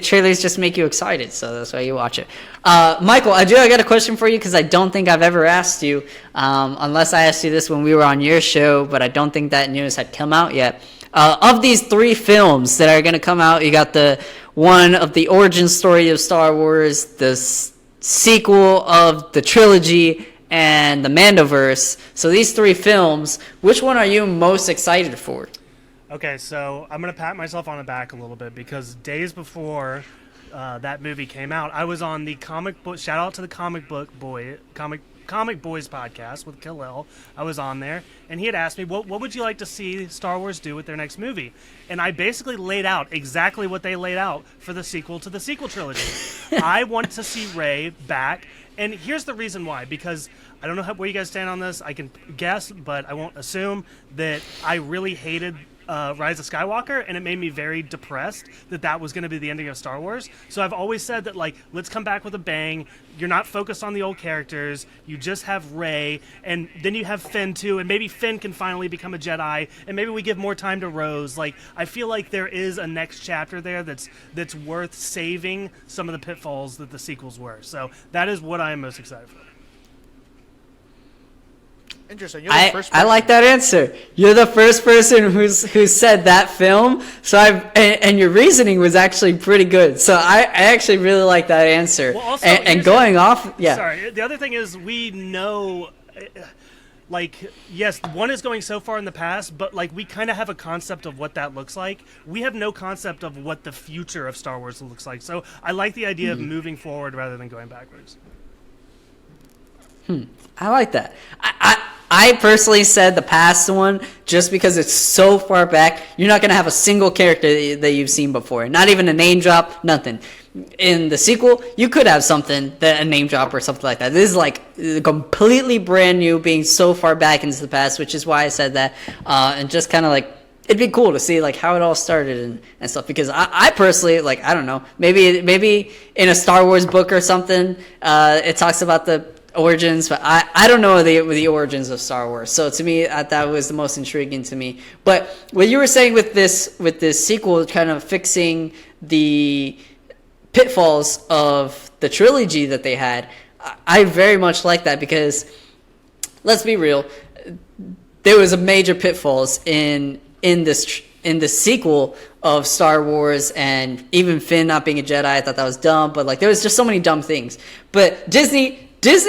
trailers just make you excited, so that's why you watch it. Michael, I got a question for you, because I don't think I've ever asked you, unless I asked you this when we were on your show, but I don't think that news had come out yet. Of these 3 films that are going to come out, you got the one of the origin story of Star Wars, the sequel of the trilogy, and the Mandoverse. So these 3 films, which one are you most excited for? Okay, so I'm going to pat myself on the back a little bit, because days before that movie came out, I was on the comic book, shout out to the comic Comic Boys podcast with Khalil. I was on there, and he had asked me, what would you like to see Star Wars do with their next movie? And I basically laid out exactly what they laid out for the sequel to the sequel trilogy. I want to see Rey back, and here's the reason why. Because I don't know where you guys stand on this. I can guess, but I won't assume that I really hated Rise of Skywalker, and it made me very depressed that was going to be the ending of Star Wars. So I've always said that, like, let's come back with a bang. You're not focused on the old characters. You just have Rey, and then you have Finn too, and maybe Finn can finally become a Jedi, and maybe we give more time to Rose. Like, I feel like there is a next chapter there that's worth saving some of the pitfalls that the sequels were. So that is what I am most excited for. Interesting. You're the first I person. like that answer. You're the first person who said that film. So and your reasoning was actually pretty good. So I actually really like that answer. Well, also, and going off, yeah. Sorry. The other thing is we know, like, yes, one is going so far in the past, but like we kind of have a concept of what that looks like. We have no concept of what the future of Star Wars looks like. So I like the idea of moving forward rather than going backwards. I like that. I personally said the past one just because it's so far back. You're not going to have a single character that you've seen before. Not even a name drop, nothing. In the sequel, you could have something, a name drop or something like that. This is like completely brand new, being so far back into the past, which is why I said that. And just kind of like, it'd be cool to see like how it all started and stuff. Because I personally, like, I don't know, maybe in a Star Wars book or something, it talks about the origins, but I don't know the origins of Star Wars. So to me, that was the most intriguing to me. But what you were saying with this sequel, kind of fixing the pitfalls of the trilogy that they had, I very much like that, because let's be real, there was a major pitfalls in the sequel of Star Wars, and even Finn not being a Jedi. I thought that was dumb, but like there was just so many dumb things. But Disney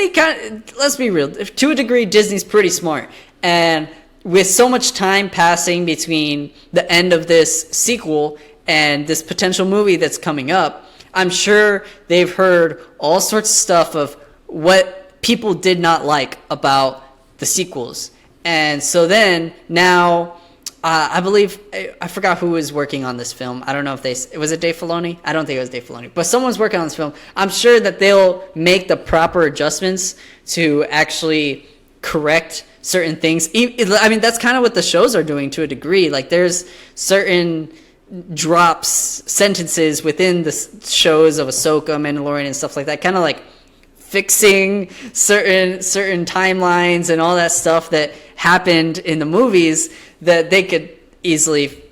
kind of, let's be real, to a degree, Disney's pretty smart. And with so much time passing between the end of this sequel and this potential movie that's coming up, I'm sure they've heard all sorts of stuff of what people did not like about the sequels. And so then now, I believe, I forgot who was working on this film. I don't know if was it Dave Filoni? I don't think it was Dave Filoni. But someone's working on this film. I'm sure that they'll make the proper adjustments to actually correct certain things. I mean, that's kind of what the shows are doing to a degree. Like, there's certain drops, sentences within the shows of Ahsoka, Mandalorian, and stuff like that, kind of like fixing certain timelines and all that stuff that happened in the movies, that they could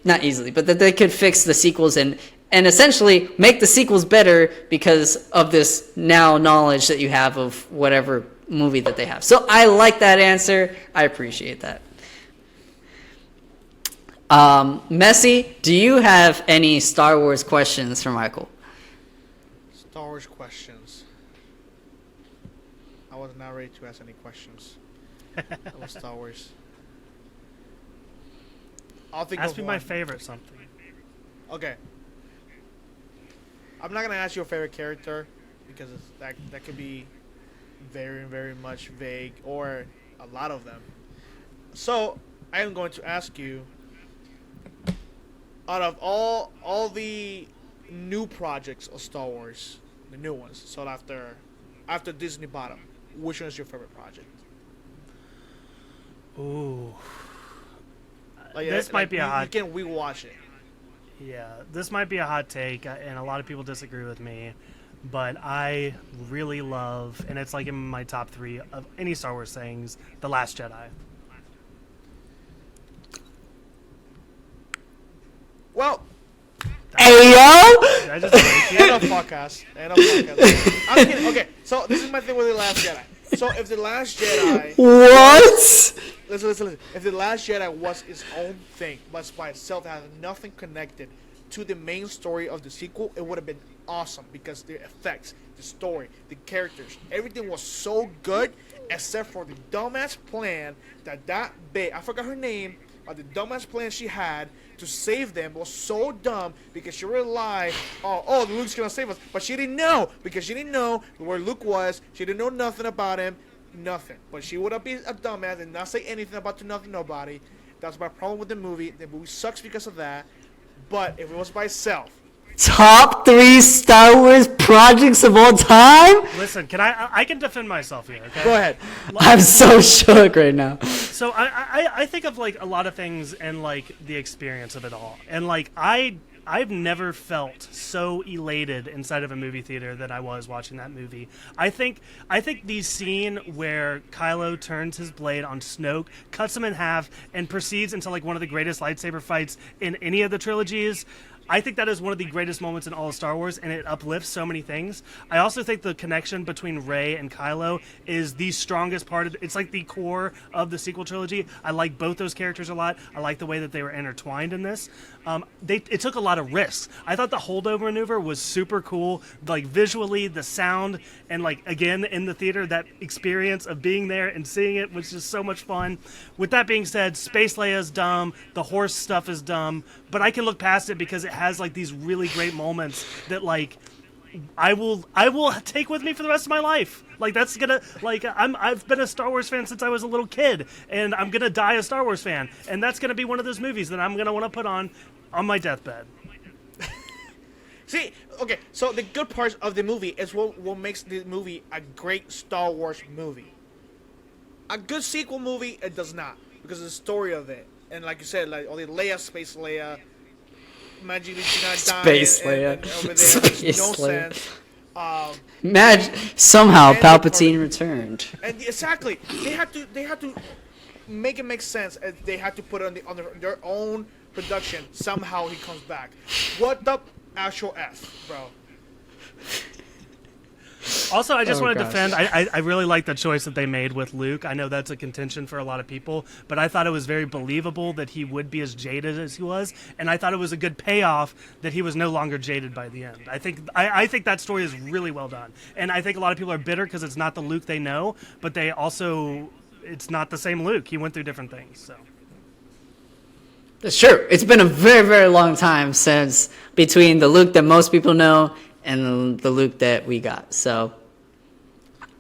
not easily, but that they could fix the sequels and essentially make the sequels better because of this now knowledge that you have of whatever movie that they have. So I like that answer. I appreciate that. Messi, do you have any Star Wars questions for Michael? Star Wars questions. I was not ready to ask any questions. That was Star Wars. I'll think Ask of me one. my favorite something. Okay. I'm not gonna ask you a favorite character because that could be very, very much vague, or a lot of them. So I am going to ask you, out of all the new projects of Star Wars, the new ones, so after Disney bought them, which one is your favorite project? Ooh. Like, This might be a hot. You can rewatch it. Yeah, this might be a hot take, and a lot of people disagree with me, but I really love, and it's like in my top 3 of any Star Wars things, The Last Jedi. Well, Hey yo! Did I just break you? end of podcast. I'm kidding. Okay, so this is my thing with The Last Jedi. So if The Last Jedi... What? Listen. If The Last Jedi was its own thing, but by itself, that has nothing connected to the main story of the sequel, it would have been awesome, because the effects, the story, the characters, everything was so good, except for the dumbass plan that babe, I forgot her name, but the dumbass plan she had to save them was so dumb, because she relied, oh, Luke's gonna save us, but she didn't know, because she didn't know where Luke was, she didn't know nothing about him. nothing. But she would have been a dumbass and not say anything about to nothing, nobody. That's my problem with the movie. The movie sucks because of that. But if it was by itself, Top 3 Star Wars projects of all time? Listen, can I can defend myself here. Okay? go ahead. I'm so shook right now. So I think of like a lot of things and like the experience of it all, and like I've never felt so elated inside of a movie theater than I was watching that movie. I think the scene where Kylo turns his blade on Snoke, cuts him in half, and proceeds into like one of the greatest lightsaber fights in any of the trilogies. I think that is one of the greatest moments in all of Star Wars, and it uplifts so many things. I also think the connection between Rey and Kylo is the strongest part of it. It's like the core of the sequel trilogy. I like both those characters a lot. I like the way that they were intertwined in this. It took a lot of risks. I thought the holdover maneuver was super cool, like visually, the sound, and like again in the theater, that experience of being there and seeing it was just so much fun. With that being said, Space Leia is dumb, the horse stuff is dumb, but I can look past it because it has like these really great moments that like I will take with me for the rest of my life. Like that's gonna like I've been a Star Wars fan since I was a little kid, and I'm gonna die a Star Wars fan, and that's gonna be one of those movies that I'm gonna want to put on my deathbed. See, okay, so the good parts of the movie is what makes the movie a great Star Wars movie. A good sequel movie, it does not, because of the story of it. And like you said, like all the Leia, Space Leia, magically she not dying, Space Leia. and over there, Space makes no Leia. sense. Somehow And Palpatine returned. And exactly, they had to make it make sense. And they had to put it on their own production. Somehow he comes back. What the actual F, bro? Also, I just want to gosh. defend. I really like the choice that they made with Luke. I know that's a contention for a lot of people, but I thought it was very believable that he would be as jaded as he was, and I thought it was a good payoff that he was no longer jaded by the end. I think that story is really well done, and I think a lot of people are bitter because it's not the Luke they know, but it's not the same Luke. He went through different things, so. It's true. It's been a very, very long time since between the Luke that most people know and the Luke that we got. So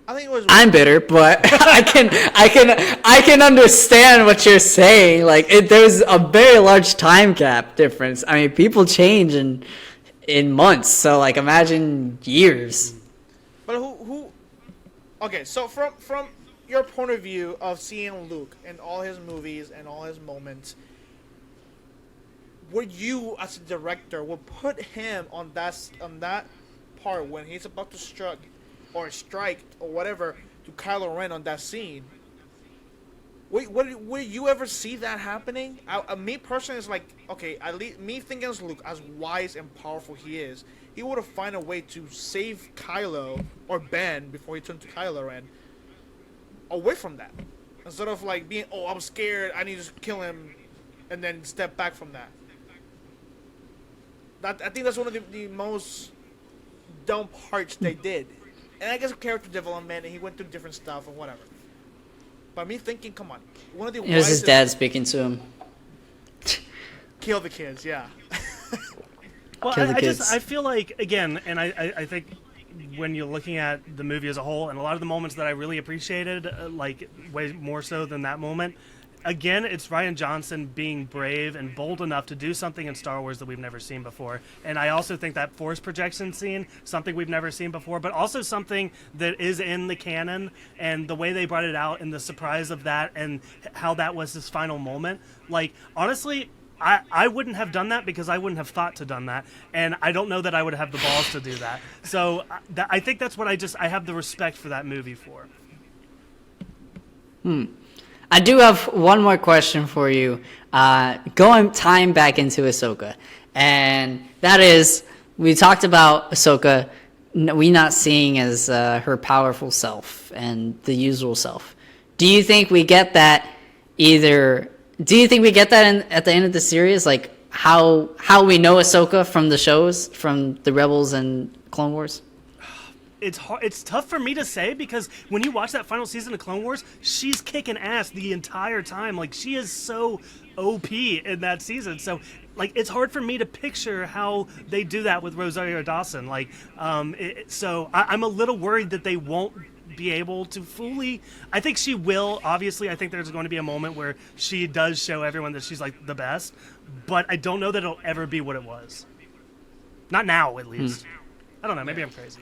I think it was. I'm bitter, but I can understand what you're saying. Like there's a very large time gap difference. I mean, people change in months. So like imagine years. But who? Okay, so from your point of view of seeing Luke and all his movies and all his moments, would you as a director would put him on that part when he's about to strike or whatever to Kylo Ren on that scene? Would you ever see that happening? Me personally, is like, okay, at least me thinking as Luke, as wise and powerful he is, he would have found a way to save Kylo or Ben before he turned to Kylo Ren away from that, instead of like being, oh, I'm scared, I need to kill him, and then step back from that. I think that's one of the most dumb parts they did. And I guess character development, and he went through different stuff and whatever. But me thinking, come on, one of the It was his wisest- dad speaking to him. kill the kids, yeah. Well, Kill the I kids. I feel like, again, and I think when you're looking at the movie as a whole, and a lot of the moments that I really appreciated, like way more so than that moment, again, it's Rian Johnson being brave and bold enough to do something in Star Wars that we've never seen before. And I also think that force projection scene, something we've never seen before, but also something that is in the canon, and the way they brought it out and the surprise of that and how that was his final moment. Like, honestly, I wouldn't have done that because I wouldn't have thought to done that, and I don't know that I would have the balls to do that. So I think that's what I have the respect for that movie for. I do have one more question for you. Going time back into Ahsoka, and that is, we talked about Ahsoka, we not seeing as her powerful self and the usual self. Do you think we get that at the end of the series, like how we know Ahsoka from the shows, from the Rebels and Clone Wars? It's tough for me to say because when you watch that final season of Clone Wars, she's kicking ass the entire time. Like, she is so OP in that season. So, like, it's hard for me to picture how they do that with Rosario Dawson. Like, so I'm a little worried that they won't be able to fully. I think she will. Obviously, I think there's going to be a moment where she does show everyone that she's like the best, but I don't know that it'll ever be what it was. Not now, at least. I don't know. Maybe I'm crazy.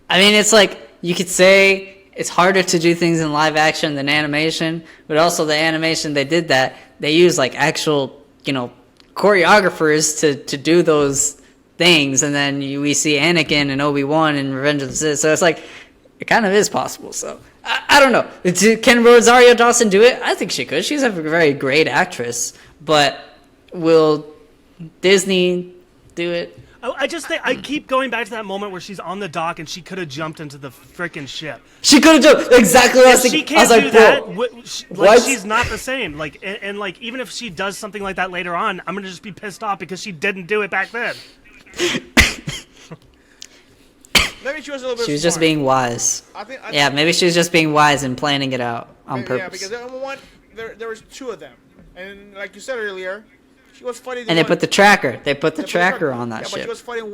I mean, it's like you could say it's harder to do things in live action than animation, but also the animation they did that they use like actual, choreographers to do those things, and then we see Anakin and Obi-Wan in Revenge of the Sith. So it's like it kind of is possible. So I don't know. Can Rosario Dawson do it? I think she could. She's a very great actress, but will Disney do it? I just think I keep going back to that moment where she's on the dock and she could have jumped into the freaking ship. She could have jumped exactly what I was thinking. She can't do that. Like, she's not the same. Like, and like, even if she does something like that later on, I'm gonna just be pissed off because she didn't do it back then. Maybe she was a little bit. She was just being wise. Yeah, maybe she was just being wise and planning it out on purpose. Yeah, because number one, there was two of them, and like you said earlier, she was fighting. And they put the tracker. They put the tracker on that ship. But she was fighting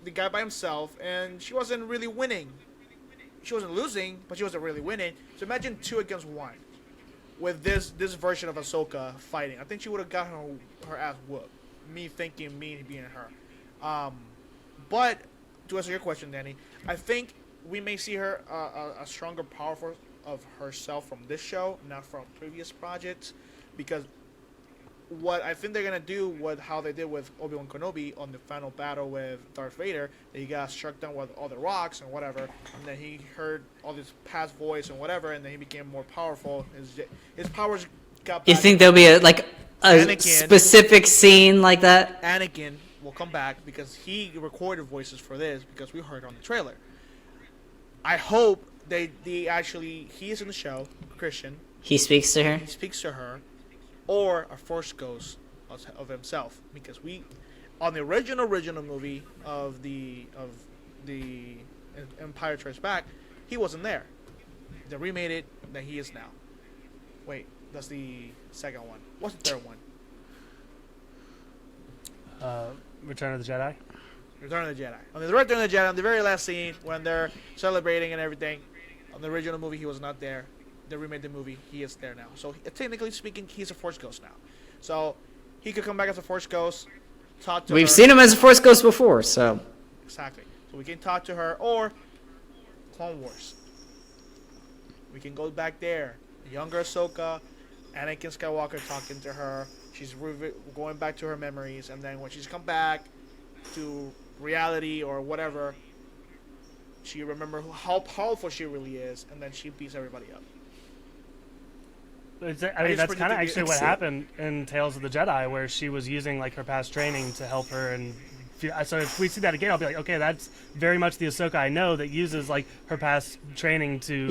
the guy by himself, and she wasn't really winning. She wasn't losing, but she wasn't really winning. So imagine 2 against 1 with this version of Ahsoka fighting. I think she would have got her ass whooped. Me being her. But to answer your question, Danny, I think we may see her a stronger power of herself from this show, not from previous projects, because what I think they're gonna do with how they did with Obi-Wan Kenobi on the final battle with Darth Vader, that he got struck down with all the rocks and whatever, and then he heard all this past voice and whatever, and then he became more powerful. His powers got back. You think there'll be a specific scene like that? Anakin will come back because he recorded voices for this because we heard on the trailer. I hope they actually, he is in the show, Christian. He speaks to her? He speaks to her. Or a Force ghost of himself, because on the original movie of the Empire Strikes Back, he wasn't there. They remade it, then he is now. Wait, that's the second one. What's the third one? Return of the Jedi. Return of the Jedi. On the Return of the Jedi, on the very last scene when they're celebrating and everything, on the original movie he was not there. They remade the movie. He is there now. So technically speaking, he's a Force ghost now. So he could come back as a Force ghost, talk to her. We've seen him as a Force ghost before, so. Exactly. So we can talk to her, or Clone Wars. We can go back there. The younger Ahsoka, Anakin Skywalker talking to her. She's going back to her memories, and then when she's come back to reality or whatever, she remember how powerful she really is, and then she beats everybody up. I mean, that's kind of actually what happened in Tales of the Jedi, where she was using like her past training to help her. And so if we see that again, I'll be like, okay, that's very much the Ahsoka I know that uses like her past training to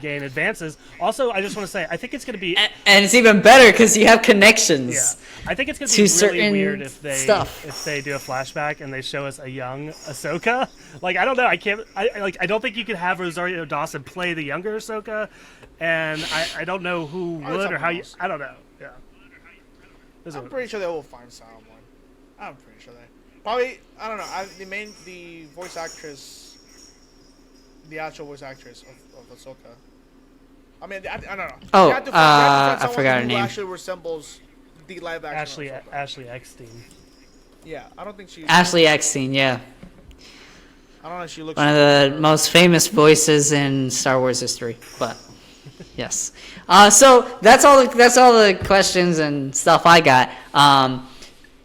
gain advances. Also, I just want to say, I think it's going to be, and it's even better because you have connections. Yeah, I think it's going to be really weird if they do a flashback and they show us a young Ahsoka. Like, I don't know, I don't think you could have Rosario Dawson play the younger Ahsoka. And I don't know who would or how you. I don't know. Yeah. I'm pretty sure they will find someone. I'm pretty sure they. Probably, I don't know. The voice actress, the actual voice actress of Ahsoka. I mean, I don't know. Oh, I forgot her name. Who actually resembles the live action. Ashley Eckstein. Yeah, I don't think she. Ashley Eckstein, yeah. I don't know if she looks. One of the most famous voices in Star Wars history, but. Yes. So that's all the questions and stuff I got.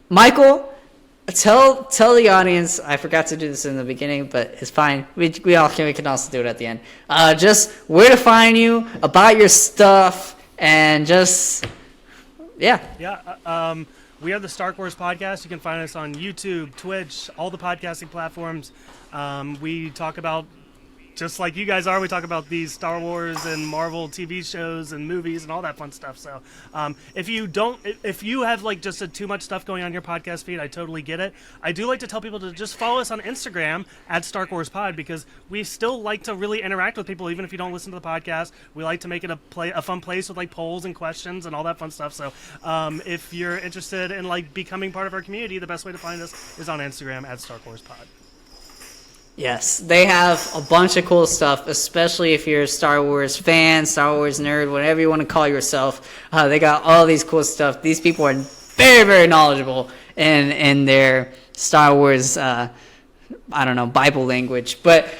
Michael, tell the audience. I forgot to do this in the beginning, but it's fine. We can also do it at the end. Just where to find you, about your stuff, and just yeah. Yeah. We are the Starkwarspod. You can find us on YouTube, Twitch, all the podcasting platforms. We talk about. Just like you guys are, we talk about these Star Wars and Marvel TV shows and movies and all that fun stuff. So if you have like just too much stuff going on your podcast feed, I totally get it. I do like to tell people to just follow us on Instagram at Starkwarspod, because we still like to really interact with people, even if you don't listen to the podcast. We like to make it a fun place with like polls and questions and all that fun stuff. So if you're interested in like becoming part of our community, the best way to find us is on Instagram at Starkwarspod. Yes, they have a bunch of cool stuff, especially if you're a Star Wars fan, Star Wars nerd, whatever you want to call yourself. They got all these cool stuff. These people are very, very knowledgeable in their Star Wars, Bible language. But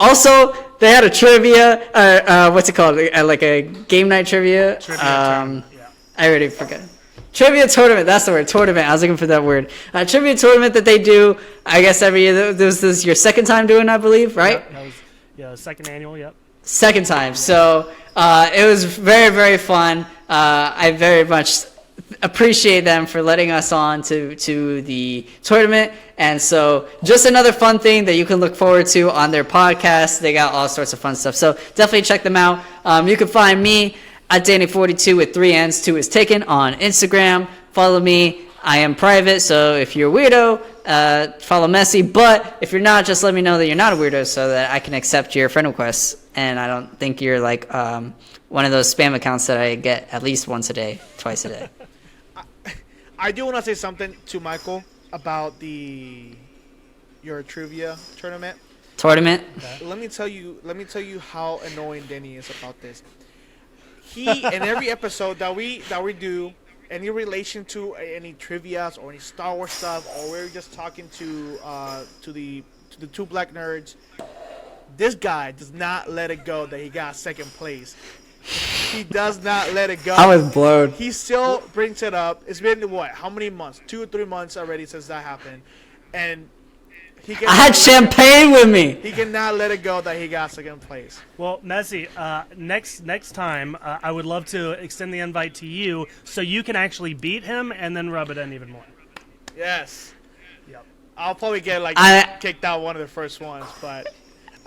also, they had a trivia, what's it called? Like a game night trivia. Tournament, yeah. I already forgot. Trivia tournament, that's the word, tournament. I was looking for that word. Trivia tournament that they do, I guess every year. This is your second time doing, I believe, right? Yep, that was, second annual, yep. Second time. So it was very, very fun. I very much appreciate them for letting us on to the tournament. And so just another fun thing that you can look forward to on their podcast. They got all sorts of fun stuff. So definitely check them out. You can find me at Danny42 with 3 N's, 2 is taken on Instagram. Follow me. I am private, so if you're a weirdo, follow Messi. But if you're not, just let me know that you're not a weirdo so that I can accept your friend requests. And I don't think you're like one of those spam accounts that I get at least once a day, twice a day. I do want to say something to Michael about your trivia tournament. Tournament? Let me tell you how annoying Denny is about this. He in every episode that we do, any relation to any trivias or any Star Wars stuff, or we're just talking to the two black nerds, this guy does not let it go that he got second place. He does not let it go. I was blown. He still brings it up. It's been what? How many months? 2 or 3 months already since that happened, and I had champagne with me. He cannot let it go that he got second place. Well, Messi, next time, I would love to extend the invite to you so you can actually beat him and then rub it in even more. Yes. Yep. I'll probably get kicked out one of the first ones, but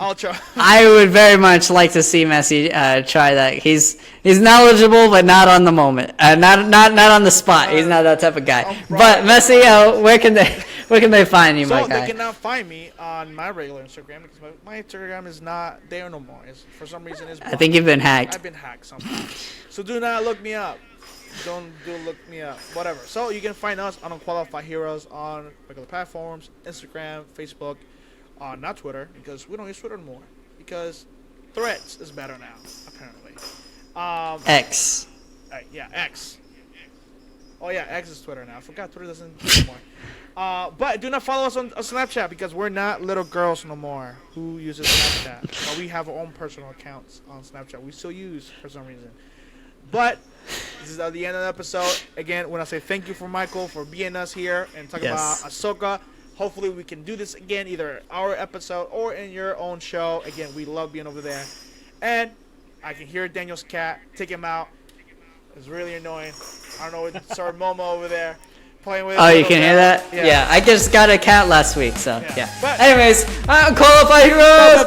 I'll try. I would very much like to see Messi try that. He's knowledgeable, but not on the moment. Not on the spot. He's not that type of guy. But Messi, where can they find you, my guy? They cannot find me on my regular Instagram because my Instagram is not there no more. For some reason, it's blocked. I think you've been hacked. I've been hacked somehow. So do not look me up. Don't look me up. Whatever. So you can find us on Unqualified Heroes on regular platforms, Instagram, Facebook, not Twitter, because we don't use Twitter anymore. Because Threads is better now, apparently. X. Yeah, X. Oh yeah, X is Twitter now. I forgot Twitter doesn't anymore. But do not follow us on Snapchat because we're not little girls no more who uses Snapchat. But we have our own personal accounts on Snapchat. We still use for some reason. But this is the end of the episode. Again, when I say thank you for Michael for being us here and talking about Ahsoka. Hopefully we can do this again, either our episode or in your own show. Again, we love being over there. And I can hear Daniel's cat. Take him out. It's really annoying. I don't know, it's our Momo over there playing with. Oh, you can hear that? Yeah. I just got a cat last week, so yeah. But anyways, Qualified Heroes.